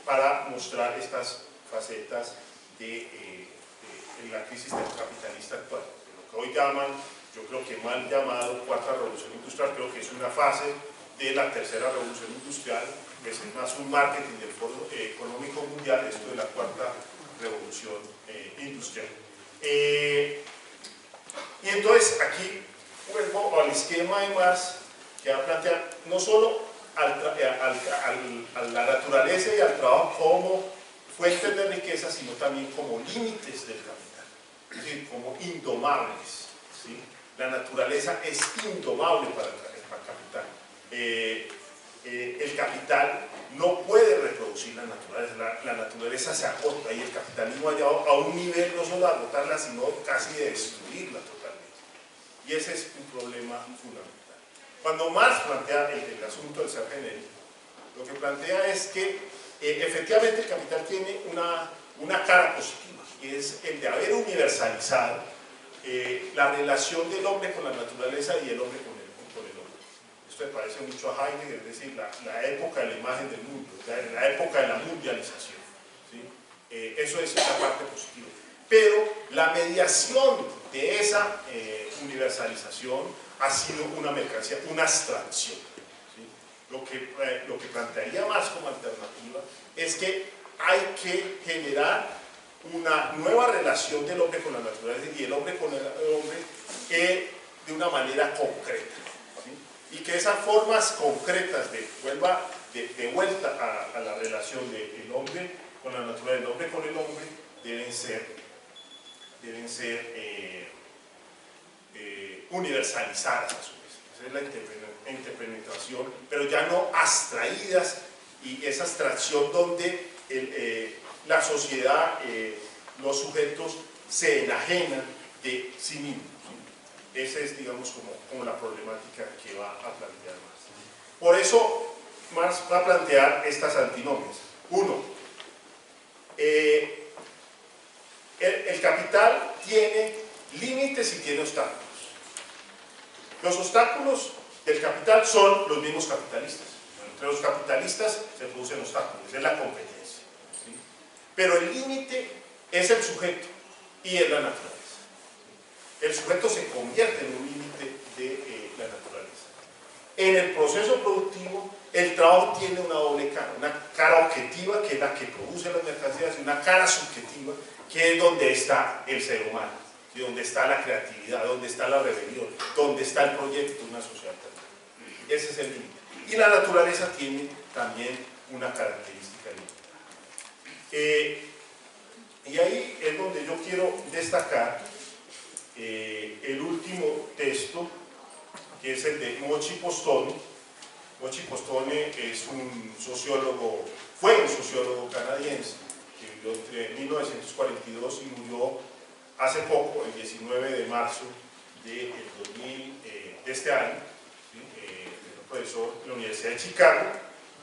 para mostrar estas facetas de la crisis capitalista actual. Lo que hoy llaman, yo creo que mal llamado cuarta revolución industrial, creo que es una fase de la tercera revolución industrial, que es más un marketing del Foro Económico Mundial, esto de la cuarta revolución industrial. Y entonces aquí vuelvo al esquema de Marx, que va a plantear no solo a la naturaleza y al trabajo como fuentes de riqueza, sino también como límites del capital, es decir, como indomables, ¿sí? La naturaleza es indomable para el capital. El capital no puede reproducir la naturaleza, la naturaleza se agota y el capitalismo ha llegado a un nivel no solo de agotarla, sino casi de destruirla totalmente. Y ese es un problema fundamental. Cuando Marx plantea el asunto del ser genérico, lo que plantea es que efectivamente el capital tiene una cara positiva, que es el de haber universalizado la relación del hombre con la naturaleza y el hombre con el hombre. Esto me parece mucho a Heidegger, es decir, la época de la imagen del mundo, la época de la mundialización, ¿sí? Eso es la parte positiva. Pero la mediación de esa universalización ha sido una mercancía, una abstracción, ¿sí? Lo que plantearía Marx como alternativa es que hay que generar una nueva relación del hombre con la naturaleza y el hombre con el hombre de una manera concreta, ¿sí? Y que esas formas concretas de vuelta a la relación del hombre con la naturaleza, del hombre con el hombre, deben ser universalizadas a su vez. Esa es la interpenetración, pero ya no abstraídas, y esa abstracción donde la sociedad, los sujetos se enajenan de sí mismos, ¿sí? Esa es, digamos, como la problemática que va a plantear Marx. Por eso Marx va a plantear estas antinomias. Uno, el capital tiene límites y tiene obstáculos. Los obstáculos del capital son los mismos capitalistas. Entre los capitalistas se producen obstáculos, es la competencia, ¿sí? Pero el límite es el sujeto y es la naturaleza. El sujeto se convierte en un límite de la naturaleza. En el proceso productivo, el trabajo tiene una doble cara, una cara objetiva, que es la que produce las mercancías, y una cara subjetiva, que es donde está el ser humano, ¿sí? Donde está la creatividad, donde está la rebelión, donde está el proyecto de una sociedad alternativa. Ese es el límite. Y la naturaleza tiene también una característica límite. Y ahí es donde yo quiero destacar el último texto, que es el de Mochi Postone. Mochi Postone es un sociólogo, fue un sociólogo canadiense, que vivió entre 1942 y murió hace poco, el 19 de marzo de este año, ¿sí? Profesor de la Universidad de Chicago.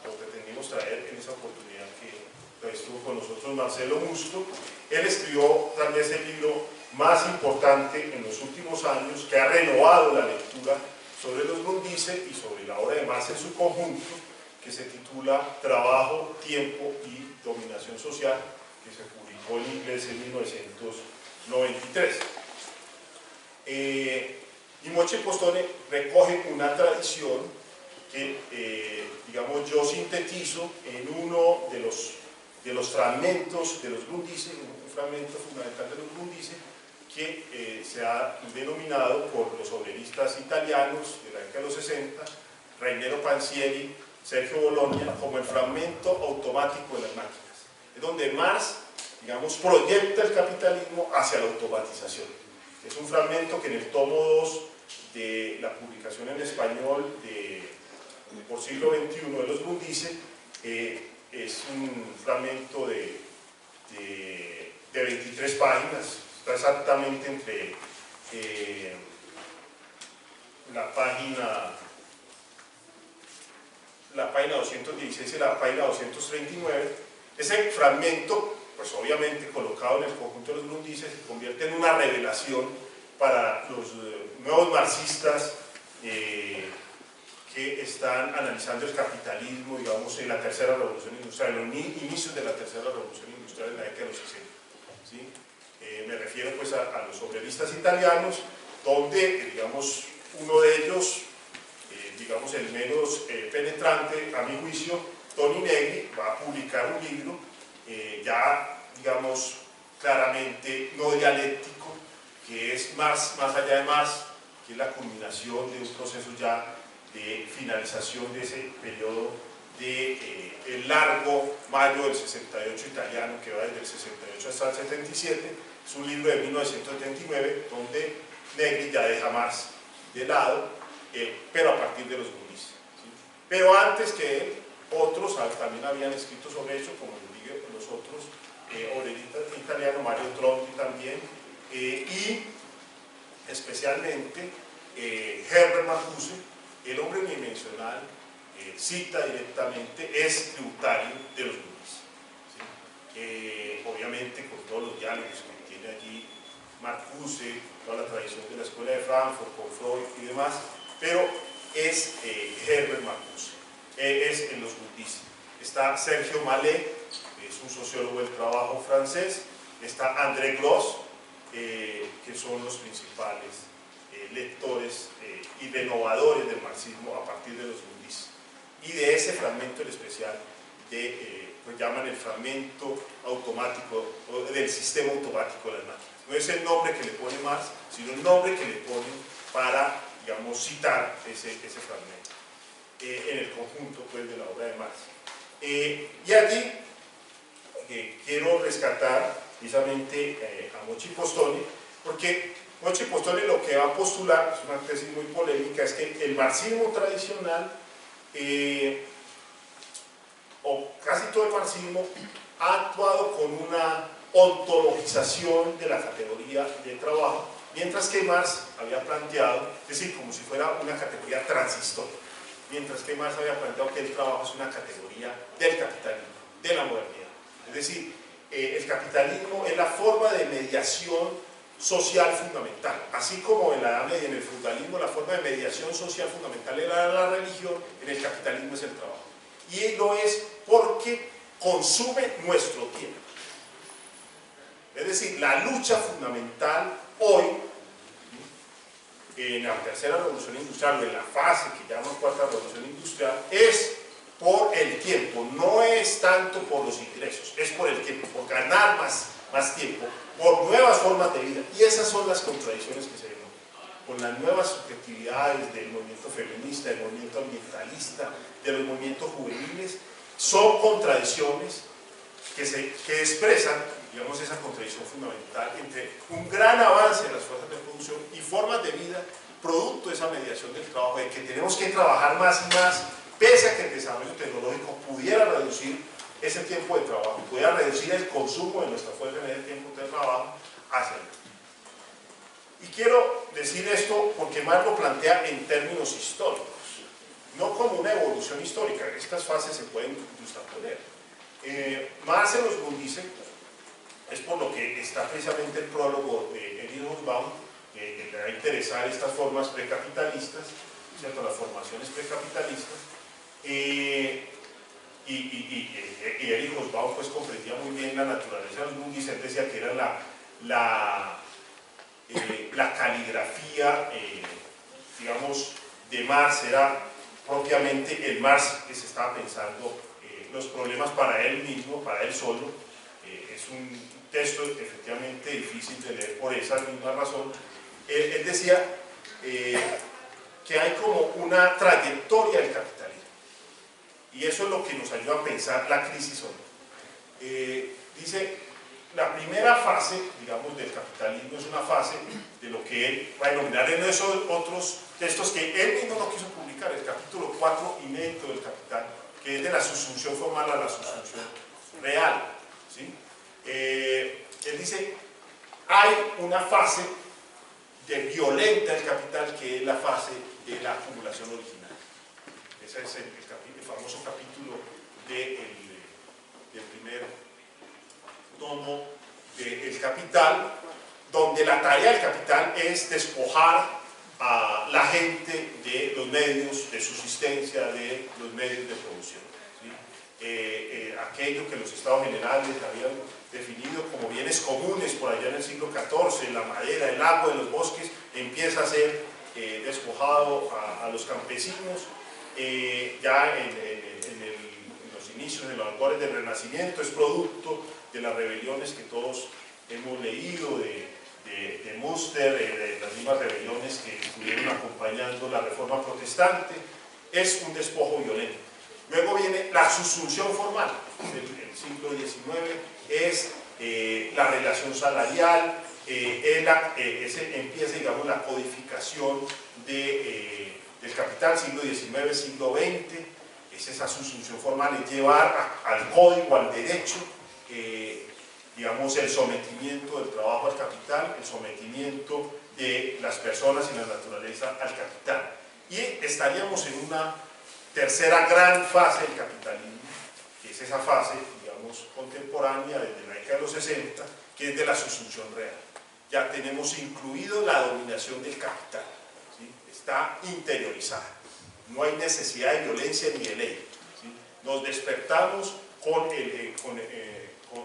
Lo pretendimos traer en esa oportunidad que estuvo con nosotros Marcelo Musto. Él escribió tal vez el libro más importante en los últimos años, que ha renovado la lectura sobre los Grundrisse y sobre la obra de Marx en su conjunto, que se titula Trabajo, Tiempo y Dominación Social, que se publicó en inglés en 1993. Y Moche Postone recoge una tradición que, digamos, yo sintetizo en uno de los fragmentos de los Grundrisse, un fragmento fundamental de los Grundrisse, que se ha denominado por los obreristas italianos de la década de los 60, Rainero Pansieri, Sergio Bologna, como el fragmento automático de las máquinas. Es donde Marx, digamos, proyecta el capitalismo hacia la automatización. Es un fragmento que en el tomo 2 de la publicación en español por siglo XXI de los Grundrisse es un fragmento de 23 páginas, está exactamente entre la página 216 y la página 239. Ese fragmento, pues obviamente colocado en el conjunto de los Grundrisse, se convierte en una revelación para los nuevos marxistas que están analizando el capitalismo, digamos, en la tercera revolución industrial, en los inicios de la tercera revolución industrial en la década de los 60. ¿Sí? Me refiero pues a los obreristas italianos, donde, digamos, uno de ellos, digamos, el menos penetrante, a mi juicio, Toni Negri, va a publicar un libro ya, digamos, claramente no dialéctico, que es más allá de Marx, que es la culminación de un proceso ya de finalización de ese periodo el largo mayo del 68 italiano, que va desde el 68 hasta el 77. Es un libro de 1979 donde Negri ya deja Marx de lado, pero a partir de los Grundrisse, ¿sí? Pero antes que él, otros también habían escrito sobre eso, como los otros obreristas italianos, Mario Tronti también, y especialmente Herbert Marcuse, el hombre unidimensional, cita directamente, es tributario de los Grundrisse, ¿sí? Obviamente con todos los diálogos que tiene allí Marcuse, toda la tradición de la escuela de Frankfurt, con Freud y demás, pero es Herbert Marcuse, es en los Grundrisse. Está Sergio Mallet, es un sociólogo del trabajo francés, está André Gros, que son los principales lectores y renovadores del marxismo a partir de los Grundrisse. Y de ese fragmento en especial, pues llaman el fragmento automático, del sistema automático de las máquinas. No es el nombre que le pone Marx, sino el nombre que le ponen para, digamos, citar ese fragmento en el conjunto pues, de la obra de Marx. Y allí quiero rescatar precisamente a Mochi Postone, porque Mochi Postone lo que va a postular, es una tesis muy polémica, es que el marxismo tradicional, o casi todo el marxismo, ha actuado con una ontologización de la categoría de trabajo, mientras que Marx había planteado, es decir, como si fuera una categoría transistor, mientras que Marx había planteado que el trabajo es una categoría del capitalismo, de la modernidad. Es decir, el capitalismo es la forma de mediación social fundamental, así como en la Edad Media, en el feudalismo, la forma de mediación social fundamental era la religión, en el capitalismo es el trabajo. Y lo es porque consume nuestro tiempo. Es decir, la lucha fundamental hoy, en la tercera revolución industrial, o en la fase que llaman cuarta revolución industrial, es por el tiempo, no es tanto por los ingresos, es por el tiempo, por ganar más tiempo, por nuevas formas de vida. Y esas son las contradicciones que se ven con las nuevas subjetividades del movimiento feminista, del movimiento ambientalista, de los movimientos juveniles. Son contradicciones que expresan, digamos, esa contradicción fundamental entre un gran avance en las fuerzas de producción y formas de vida producto de esa mediación del trabajo, de que tenemos que trabajar más y más, pese a que el desarrollo tecnológico pudiera reducir ese tiempo de trabajo, pudiera reducir el consumo de nuestra fuerza en el tiempo de trabajo hacia el. Y quiero decir esto porque Marx lo plantea en términos históricos, no como una evolución histórica. Estas fases se pueden justaponer. Marx en los Grundrisse, es por lo que está precisamente el prólogo de Erich Hobsbawm, que le va a interesar estas formas precapitalistas, ¿cierto?, las formaciones precapitalistas, y Erich Hobsbawm pues comprendía muy bien la naturaleza del mundo, y él decía que era la caligrafía, digamos, de Marx, era propiamente el Marx que se estaba pensando los problemas para él mismo, para él solo. Es un texto efectivamente difícil de leer por esa misma razón. Él decía que hay como una trayectoria del capitalismo, y eso es lo que nos ayuda a pensar la crisis hoy. Dice, la primera fase, digamos, del capitalismo es una fase de lo que él va a denominar en esos otros textos que él mismo no quiso publicar, el capítulo 4 inédito del Capital, que es de la subsunción formal a la subsunción real, ¿sí? Él dice, hay una fase violenta del capital, que es la fase de la acumulación original. Ese es el famoso capítulo del primer tomo del Capital, donde la tarea del capital es despojar a la gente de los medios de subsistencia, de los medios de producción, ¿sí? Aquello que los estados generales habían definido como bienes comunes por allá en el siglo XIV, la madera, el agua, los bosques, empieza a ser despojado a los campesinos. Ya en los inicios, en los albores del Renacimiento, es producto de las rebeliones que todos hemos leído, de Münster, de las mismas rebeliones que estuvieron acompañando la Reforma Protestante. Es un despojo violento. Luego viene la subsunción formal, el siglo XIX, es la relación salarial, empieza, digamos, la codificación del capital, siglo XIX, siglo XX, es esa subsunción formal, es llevar al código, al derecho, digamos, el sometimiento del trabajo al capital, el sometimiento de las personas y la naturaleza al capital. Y estaríamos en una tercera gran fase del capitalismo, que es esa fase, digamos, contemporánea desde la década de los 60, que es de la subsunción real. Ya tenemos incluido la dominación del capital, ¿sí? Está interiorizada, no hay necesidad de violencia ni de ley, ¿sí? Nos despertamos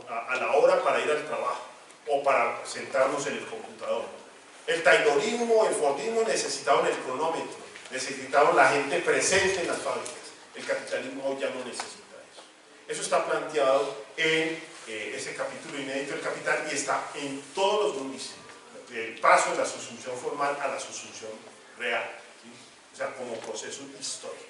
a la hora para ir al trabajo o para sentarnos en el computador. El taylorismo, el fordismo necesitaban el cronómetro, necesitaban la gente presente en las fábricas. El capitalismo hoy ya no necesita eso. Eso está planteado en ese capítulo inédito del Capital, y está en todos los índices, el paso de la subsunción formal a la subsunción real, ¿sí? O sea, como proceso histórico.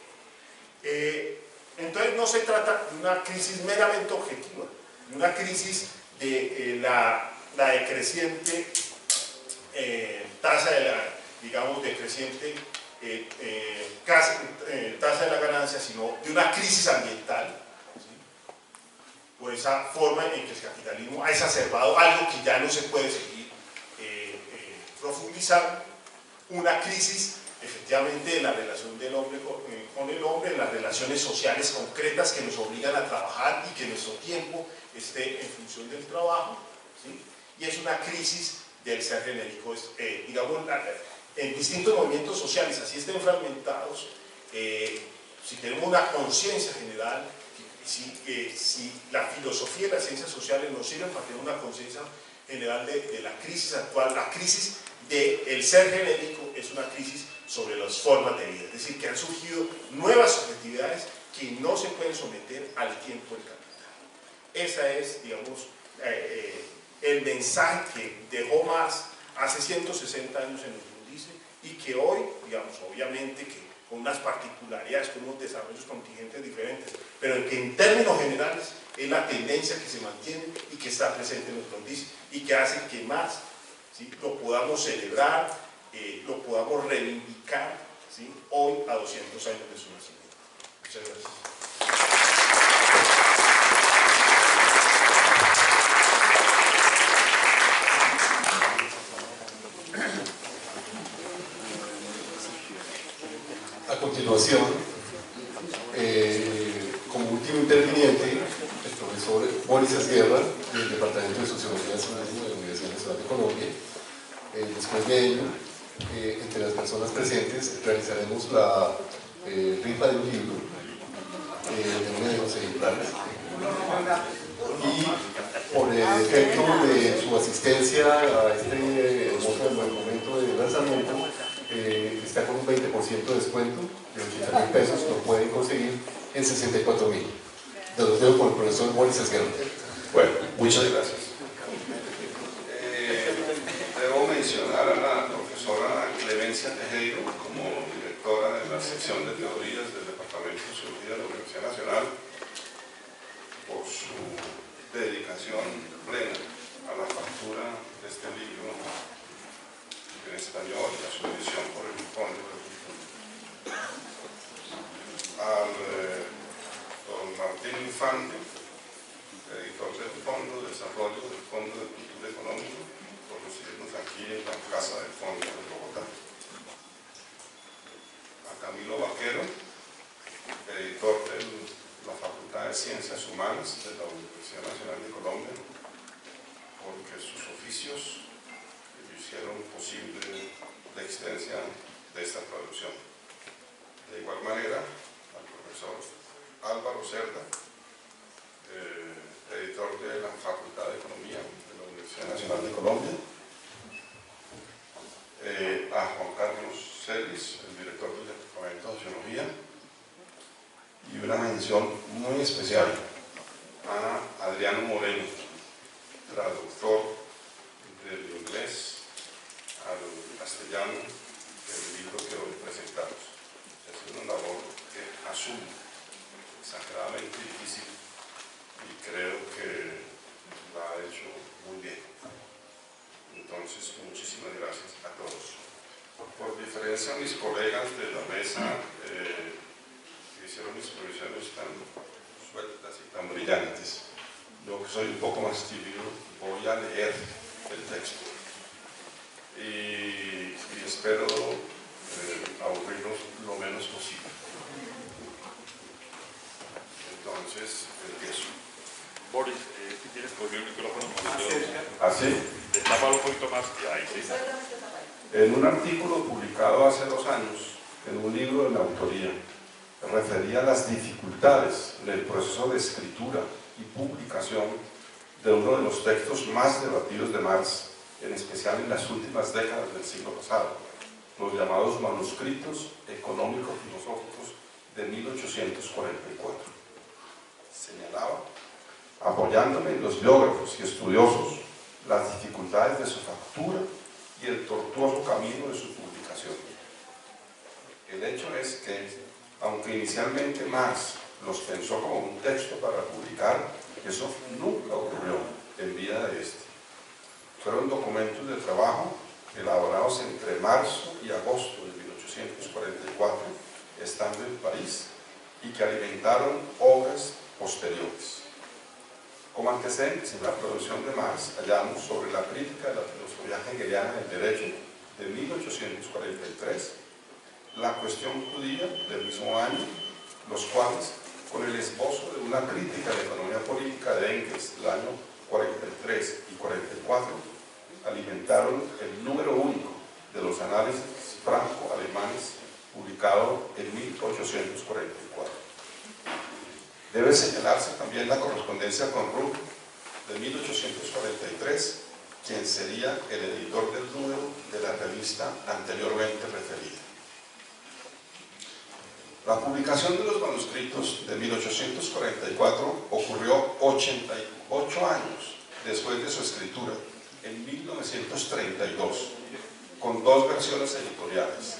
Entonces no se trata de una crisis meramente objetiva, de una crisis de la decreciente tasa de la, digamos, decreciente tasa de la ganancia, sino de una crisis ambiental, ¿sí? Por esa forma en que el capitalismo ha exacerbado algo que ya no se puede seguir profundizando, una crisis efectivamente de la relación del hombre con el hombre, las relaciones sociales concretas que nos obligan a trabajar y que nuestro tiempo esté en función del trabajo, ¿sí? Y es una crisis del ser genérico, digamos, en distintos movimientos sociales, así estén fragmentados, si tenemos una conciencia general, si la filosofía y las ciencias sociales nos sirven para tener una conciencia general de la crisis actual, la crisis del ser genérico es una crisis sobre las formas de vida, es decir, que han surgido nuevas subjetividades que no se pueden someter al tiempo del capital. Ese es, digamos, el mensaje que dejó Marx hace 160 años en el Índice, y que hoy, digamos, obviamente que con unas particularidades, con unos desarrollos contingentes diferentes, pero que en términos generales es la tendencia que se mantiene y que está presente en nuestro índice, y que hace que Marx, ¿sí?, lo podamos celebrar, lo podamos reivindicar, ¿sí?, hoy a 200 años de su nacimiento. Muchas gracias. A continuación, como último interviniente, el profesor Boris Esguerra, del Departamento de Sociología de la Universidad Nacional de Colombia. Después de ello, entre las personas personas presentes realizaremos la rifa de un libro de uno de los ejemplares. Y por efecto de su asistencia a este hermoso momento de lanzamiento, está con un 20% de descuento de 80.000 pesos, lo pueden conseguir en 64.000. Los dejo con el profesor Boris Esguerra. Bueno, muchas gracias. Debo mencionar a la profesora Clemencia Tejero como directora de la sección de teorías del Departamento de Sociología de la Universidad Nacional por su dedicación plena a la factura de este libro en español y a su edición por el Fondo de Cultura. Al don Martín Infante, editor del Fondo de Desarrollo del Fondo de Cultura Económica, por recibirnos aquí en la Casa del Fondo de Bogotá. A Camilo Vaquero, editor de la Facultad de Ciencias Humanas de la Universidad Nacional de Colombia, porque sus oficios hicieron posible la existencia de esta traducción. De igual manera, al profesor Álvaro Cerda, editor de la Facultad de Economía de la Universidad Nacional de Colombia, a Juan Carlos Celis, el director del Departamento de Sociología, y una mención muy especial a Adriano Moreno, traductor del inglés al castellano del libro que hoy presentamos. Es una labor que asumo exageradamente difícil y creo que la ha hecho muy bien. Entonces, muchísimas gracias a todos. Por diferencia a mis colegas de la mesa que hicieron exposiciones tan sueltas y tan brillantes, yo que soy un poco más tímido voy a leer el texto y espero aburrirnos lo menos posible. Entonces, empiezo. Boris, si tienes que volver el micrófono ¿Así? Destápalo un poquito más y ahí sí. En un artículo publicado hace 2 años, en un libro de mi autoría, refería a las dificultades del proceso de escritura y publicación de uno de los textos más debatidos de Marx, en especial en las últimas décadas del siglo pasado, los llamados manuscritos económico-filosóficos de 1844. Señalaba, apoyándome en los biógrafos y estudiosos, las dificultades de su factura y el tortuoso camino de su publicación. El hecho es que, aunque inicialmente Marx los pensó como un texto para publicar, eso nunca ocurrió en vida de este. Fueron documentos de trabajo elaborados entre marzo y agosto de 1844, estando en París, y que alimentaron obras posteriores. Como antecedentes en la producción de Marx hallamos sobre la crítica de la filosofía hegeliana del derecho de 1843, la cuestión judía del mismo año, los cuales, con el esbozo de una crítica de la economía política de Engels del año 43 y 44, alimentaron el número único de los análisis franco-alemanes publicado en 1844. Debe señalarse también la correspondencia con Rupp de 1843, quien sería el editor del número de la revista anteriormente referida. La publicación de los manuscritos de 1844 ocurrió 88 años después de su escritura, en 1932, con 2 versiones editoriales.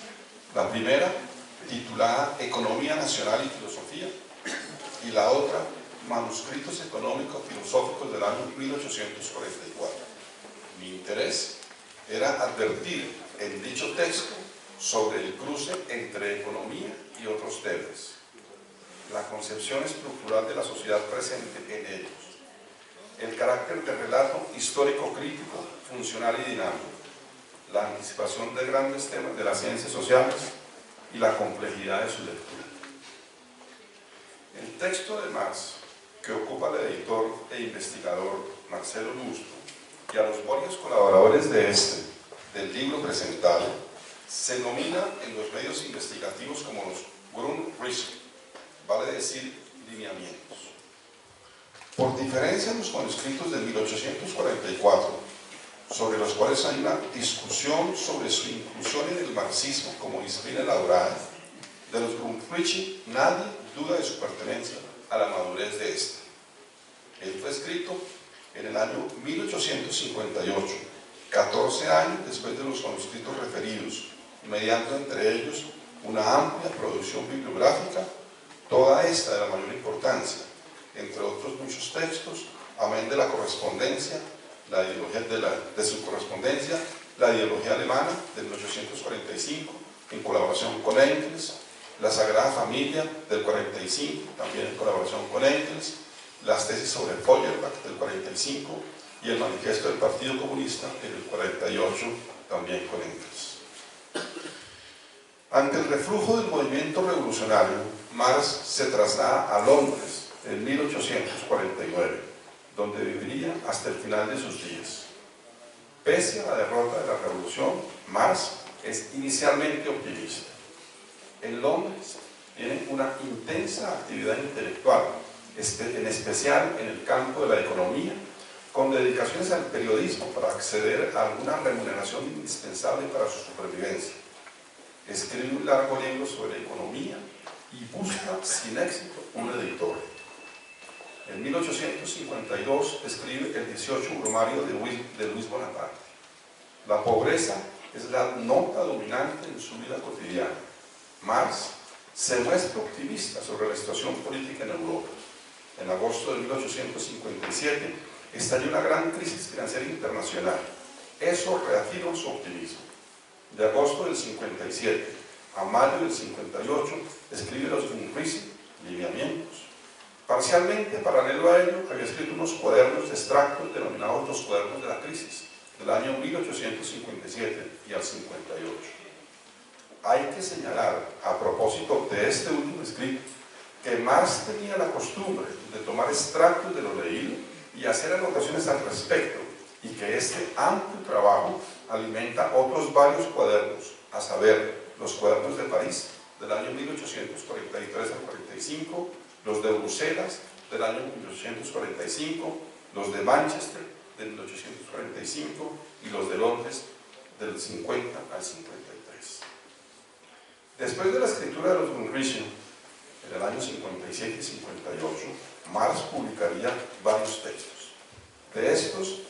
La primera, titulada Economía Nacional y Filosofía, y la otra, Manuscritos Económicos Filosóficos del año 1844. Mi interés era advertir en dicho texto sobre el cruce entre economía y otros temas, la concepción estructural de la sociedad presente en ellos, el carácter de relato histórico-crítico, funcional y dinámico, la anticipación de grandes temas de las ciencias sociales y la complejidad de su lectura. El texto de Marx, que ocupa al editor e investigador Marcelo Lusto y a los varios colaboradores de del libro presentado, se nomina en los medios investigativos como los Grundrisse, vale decir lineamientos. Por diferencia de los manuscritos de 1844, sobre los cuales hay una discusión sobre su inclusión en el marxismo como disciplina elaborada, de los Grundrisse nadie duda de su pertenencia a la madurez de esta. Él fue escrito en el año 1858, 14 años después de los manuscritos referidos, mediando entre ellos una amplia producción bibliográfica, toda esta de la mayor importancia, entre otros muchos textos, amén de la correspondencia, la ideología de su correspondencia, la ideología alemana de 1845, en colaboración con Engels, la Sagrada Familia del 45, también en colaboración con Engels, las tesis sobre Feuerbach del 45 y el manifiesto del Partido Comunista en el 48, también con Engels. Ante el reflujo del movimiento revolucionario, Marx se traslada a Londres en 1849, donde viviría hasta el final de sus días. Pese a la derrota de la revolución, Marx es inicialmente optimista. En Londres tiene una intensa actividad intelectual, en especial en el campo de la economía, con dedicaciones al periodismo para acceder a alguna remuneración indispensable para su supervivencia. Escribe un largo libro sobre economía y busca sin éxito un editor. En 1852 escribe el 18 Brumario de Luis Bonaparte. La pobreza es la nota dominante en su vida cotidiana. Marx se muestra optimista sobre la situación política en Europa. En agosto de 1857 estalló una gran crisis financiera internacional. Eso reafirma su optimismo. De agosto del 57 a mayo del 58 escribe los Grundrisse, lineamientos. Parcialmente paralelo a ello, había escrito unos cuadernos de extractos denominados los cuadernos de la crisis, del año 1857 y al 58. Hay que señalar, a propósito de este último escrito, que Marx tenía la costumbre de tomar extractos de lo leído y hacer anotaciones al respecto, y que este amplio trabajo alimenta otros varios cuadernos, a saber, los cuadernos de París, del año 1843 al 45, los de Bruselas, del año 1845, los de Manchester, de 1845, y los de Londres, del 50 al 53. Después de la escritura de los Grundrisse, en el año 57 y 58, Marx publicaría varios textos. De estos,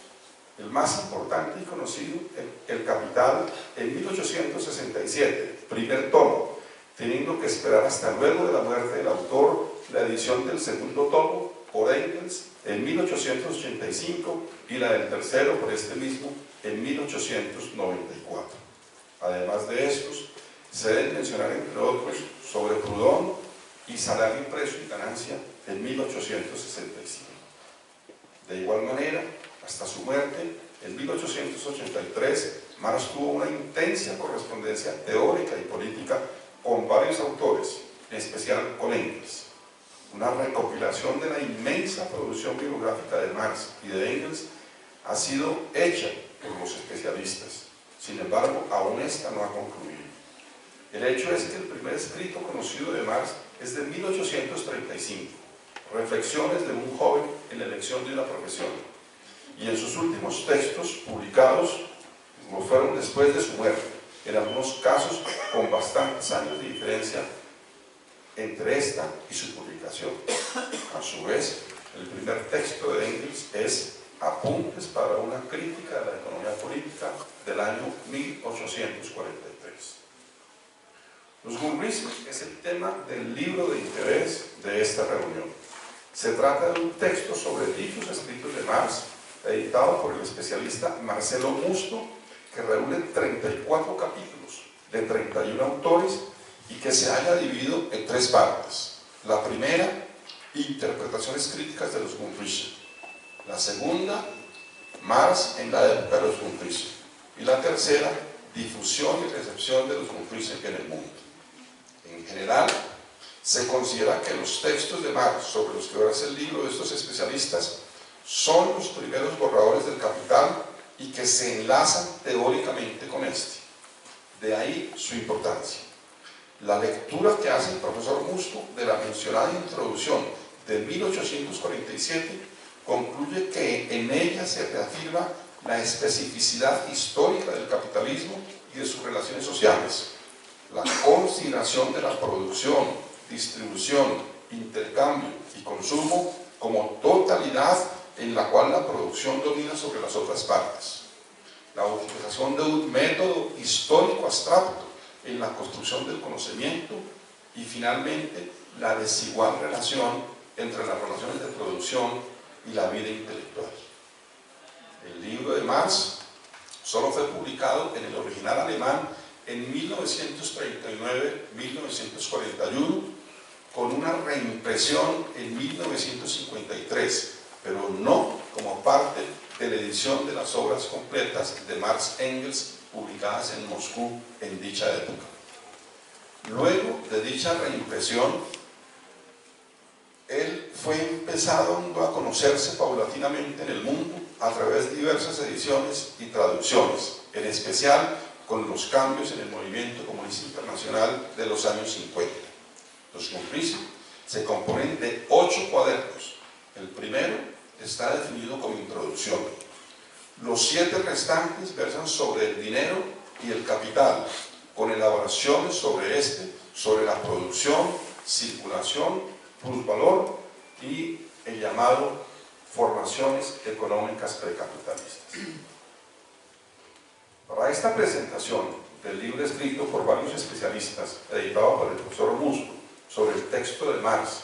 el más importante y conocido, El Capital, en 1867, primer tomo, teniendo que esperar hasta luego de la muerte del autor la edición del segundo tomo por Engels en 1885 y la del tercero por este mismo en 1894. Además de estos, se deben mencionar entre otros sobre Proudhon y Salario, Precio y Ganancia en 1865. De igual manera, hasta su muerte, en 1883, Marx tuvo una intensa correspondencia teórica y política con varios autores, en especial con Engels. Una recopilación de la inmensa producción bibliográfica de Marx y de Engels ha sido hecha por los especialistas. Sin embargo, aún esta no ha concluido. El hecho es que el primer escrito conocido de Marx es de 1835, Reflexiones de un joven en la elección de una profesión, y en sus últimos textos publicados lo fueron después de su muerte, en algunos casos con bastantes años de diferencia entre esta y su publicación. A su vez, el primer texto de Engels es Apuntes para una crítica de la economía política del año 1843. Los Grundrisse es el tema del libro de interés de esta reunión. Se trata de un texto sobre dichos escritos de Marx, editado por el especialista Marcelo Musto, que reúne 34 capítulos de 31 autores y que se haya dividido en 3 partes. La primera, interpretaciones críticas de los Grundrisse. La segunda, Marx en la época de los Grundrisse. Y la tercera, difusión y recepción de los Grundrisse en el mundo. En general, se considera que los textos de Marx sobre los que versa el libro de estos especialistas son los primeros borradores del Capital y que se enlazan teóricamente con este. De ahí su importancia. La lectura que hace el profesor Musto de la mencionada introducción de 1847 concluye que en ella se reafirma la especificidad histórica del capitalismo y de sus relaciones sociales, la consideración de la producción, distribución, intercambio y consumo como totalidad en la cual la producción domina sobre las otras partes, la utilización de un método histórico abstracto en la construcción del conocimiento y finalmente la desigual relación entre las relaciones de producción y la vida intelectual. El libro de Marx solo fue publicado en el original alemán en 1939-1941, con una reimpresión en 1953, pero no como parte de la edición de las obras completas de Marx Engels publicadas en Moscú en dicha época. Luego de dicha reimpresión, él fue empezando a conocerse paulatinamente en el mundo a través de diversas ediciones y traducciones, en especial con los cambios en el movimiento comunista internacional de los años 50. Los Grundrisse se componen de 8 cuadernos. El primero está definido como introducción. Los 7 restantes versan sobre el dinero y el capital, con elaboraciones sobre sobre la producción, circulación, plusvalor y el llamado formaciones económicas precapitalistas. Para esta presentación del libro escrito por varios especialistas, editado por el profesor Musto, sobre el texto de Marx,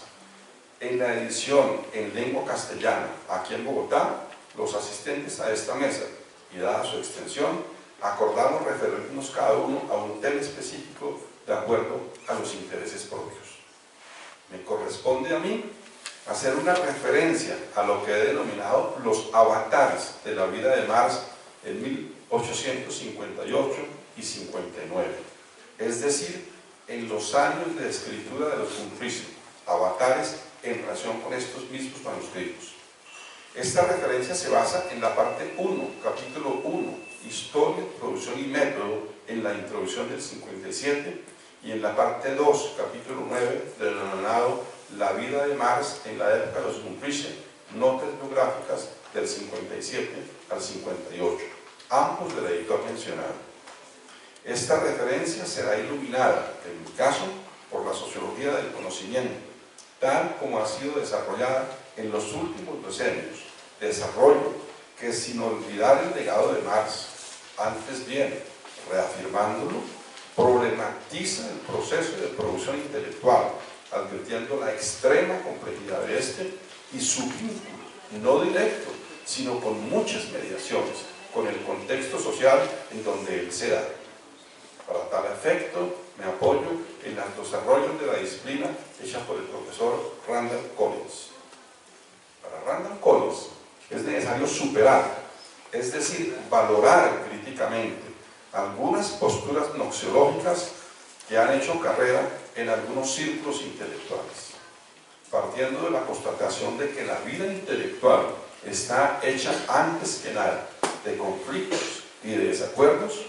en la edición en lengua castellana aquí en Bogotá, los asistentes a esta mesa, y dada su extensión, acordamos referirnos cada uno a un tema específico de acuerdo a los intereses propios. Me corresponde a mí hacer una referencia a lo que he denominado los avatares de la vida de Marx en 1858 y 59, es decir, en los años de escritura de los Grundrisse, avatares en relación con estos mismos manuscritos. Esta referencia se basa en la parte 1, capítulo 1, Historia, Producción y Método, en la introducción del 57, y en la parte 2, capítulo 9, denominado La vida de Marx en la época de los Grundrisse, notas biográficas del 57 al 58, ambos del editor mencionado. Esta referencia será iluminada, en mi caso, por la sociología del conocimiento, tal como ha sido desarrollada en los últimos decenios, desarrollo que, sin olvidar el legado de Marx, antes bien, reafirmándolo, problematiza el proceso de producción intelectual, advirtiendo la extrema complejidad de este y su vínculo, no directo, sino con muchas mediaciones, con el contexto social en donde él se da. Para tal efecto, me apoyo en los desarrollos de la disciplina hecha por el profesor Randall Collins. Para Randall Collins es necesario superar, es decir, valorar críticamente algunas posturas noxiológicas que han hecho carrera en algunos círculos intelectuales, partiendo de la constatación de que la vida intelectual está hecha antes que nada de conflictos y de desacuerdos,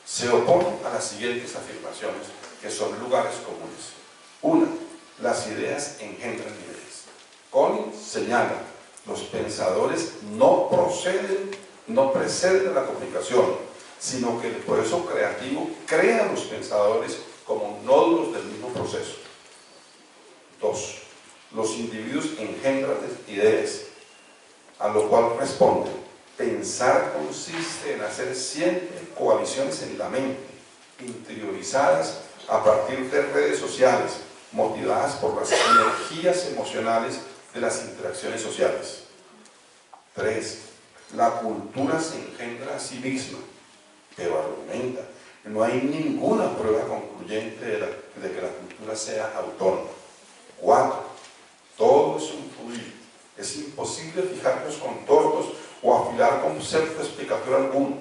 se oponen a las siguientes afirmaciones que son lugares comunes. Una, las ideas engendran ideas. Collins señala, los pensadores no preceden a la comunicación, sino que el proceso creativo crea a los pensadores como nódulos del mismo proceso. 2. Los individuos engendran ideas, a lo cual responden: pensar consiste en hacer siempre coaliciones en la mente, interiorizadas a partir de redes sociales, motivadas por las energías emocionales de las interacciones sociales. 3. La cultura se engendra a sí misma, pero argumenta: no hay ninguna prueba concluyente de que la cultura sea autónoma. 4. Todo es un fluido. Es imposible fijar los contornos o afilar concepto explicatorio alguno,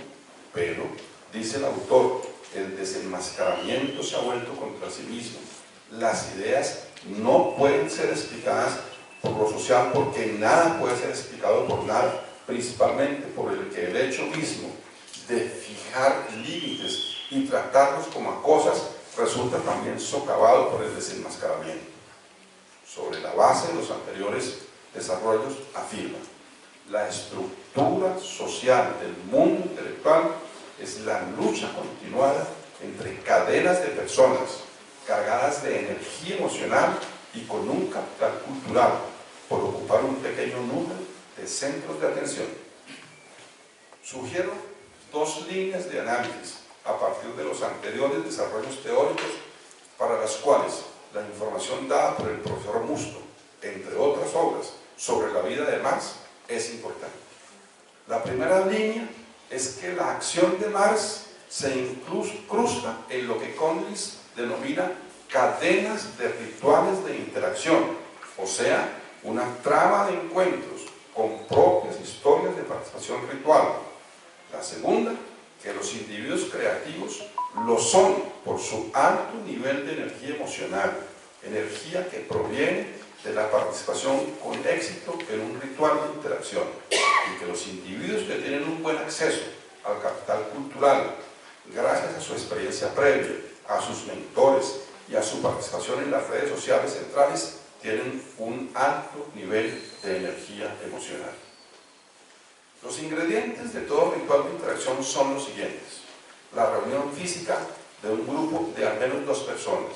pero, dice el autor, el desenmascaramiento se ha vuelto contra sí mismo. Las ideas no pueden ser explicadas por lo social porque nada puede ser explicado por nada, principalmente por el que el hecho mismo de fijar límites y tratarlos como a cosas resulta también socavado por el desenmascaramiento. Sobre la base de los anteriores desarrollos afirma: la estructura social del mundo intelectual es la lucha continuada entre cadenas de personas cargadas de energía emocional y con un capital cultural por ocupar un pequeño número de centros de atención. Sugiero dos líneas de análisis a partir de los anteriores desarrollos teóricos para las cuales la información dada por el profesor Musto, entre otras obras, sobre la vida de Marx es importante. La primera línea es que la acción de Marx se incrusta en lo que Collins denomina cadenas de rituales de interacción, o sea, una trama de encuentros con propias historias de participación ritual. La segunda, que los individuos creativos lo son por su alto nivel de energía emocional, energía que proviene de la participación con éxito en un ritual de interacción, y que los individuos que tienen un buen acceso al capital cultural, gracias a su experiencia previa, a sus mentores y a su participación en las redes sociales centrales, tienen un alto nivel de energía emocional. Los ingredientes de todo ritual de interacción son los siguientes: la reunión física de un grupo de al menos 2 personas,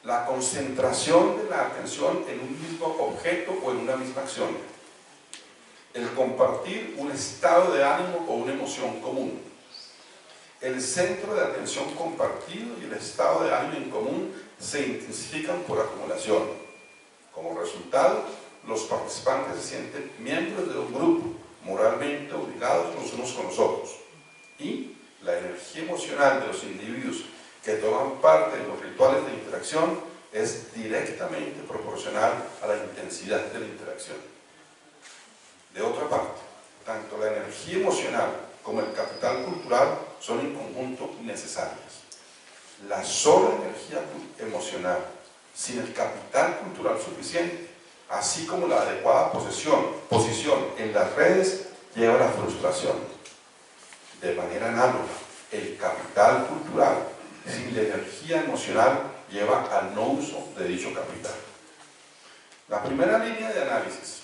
la concentración de la atención en un mismo objeto o en una misma acción, el compartir un estado de ánimo o una emoción común, el centro de atención compartido y el estado de ánimo en común se intensifican por acumulación. Como resultado, los participantes se sienten miembros de un grupo, moralmente obligados los unos con los otros, y la energía emocional de los individuos que toman parte en los rituales de interacción es directamente proporcional a la intensidad de la interacción. De otra parte, tanto la energía emocional como el capital cultural son en conjunto necesarias. La sola energía emocional sin el capital cultural suficiente, así como la adecuada posición en las redes, lleva a la frustración. De manera análoga, el capital cultural sin la energía emocional lleva al no uso de dicho capital. La primera línea de análisis,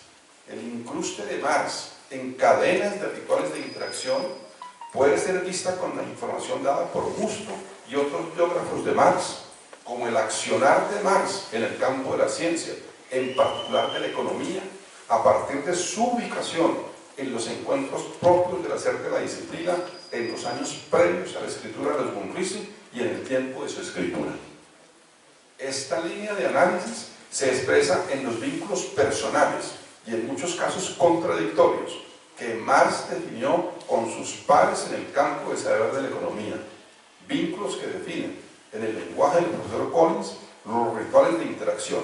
el incruste de Marx en cadenas de rituales de interacción, puede ser vista con la información dada por Musto y otros biógrafos de Marx, como el accionar de Marx en el campo de la ciencia, en particular de la economía, a partir de su ubicación en los encuentros propios del hacer de la disciplina en los años previos a la escritura de los von Wriezen y en el tiempo de su escritura. Esta línea de análisis se expresa en los vínculos personales y en muchos casos contradictorios que Marx definió con sus pares en el campo de saber de la economía, vínculos que definen en el lenguaje del profesor Collins los rituales de interacción.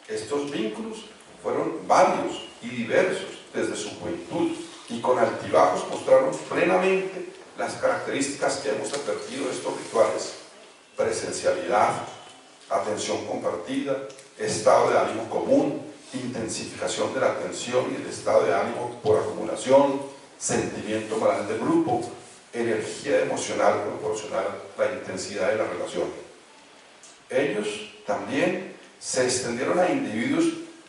Estos vínculos fueron varios y diversos desde su juventud y con altibajos mostraron plenamente las características que hemos advertido de estos rituales: presencialidad, atención compartida, estado de ánimo común, intensificación de la atención y el estado de ánimo por acumulación, sentimiento moral de grupo, energía emocional proporcional a la intensidad de la relación. Ellos también se extendieron a individuos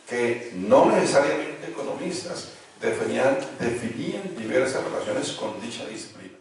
que no necesariamente economistas definían diversas relaciones con dicha disciplina.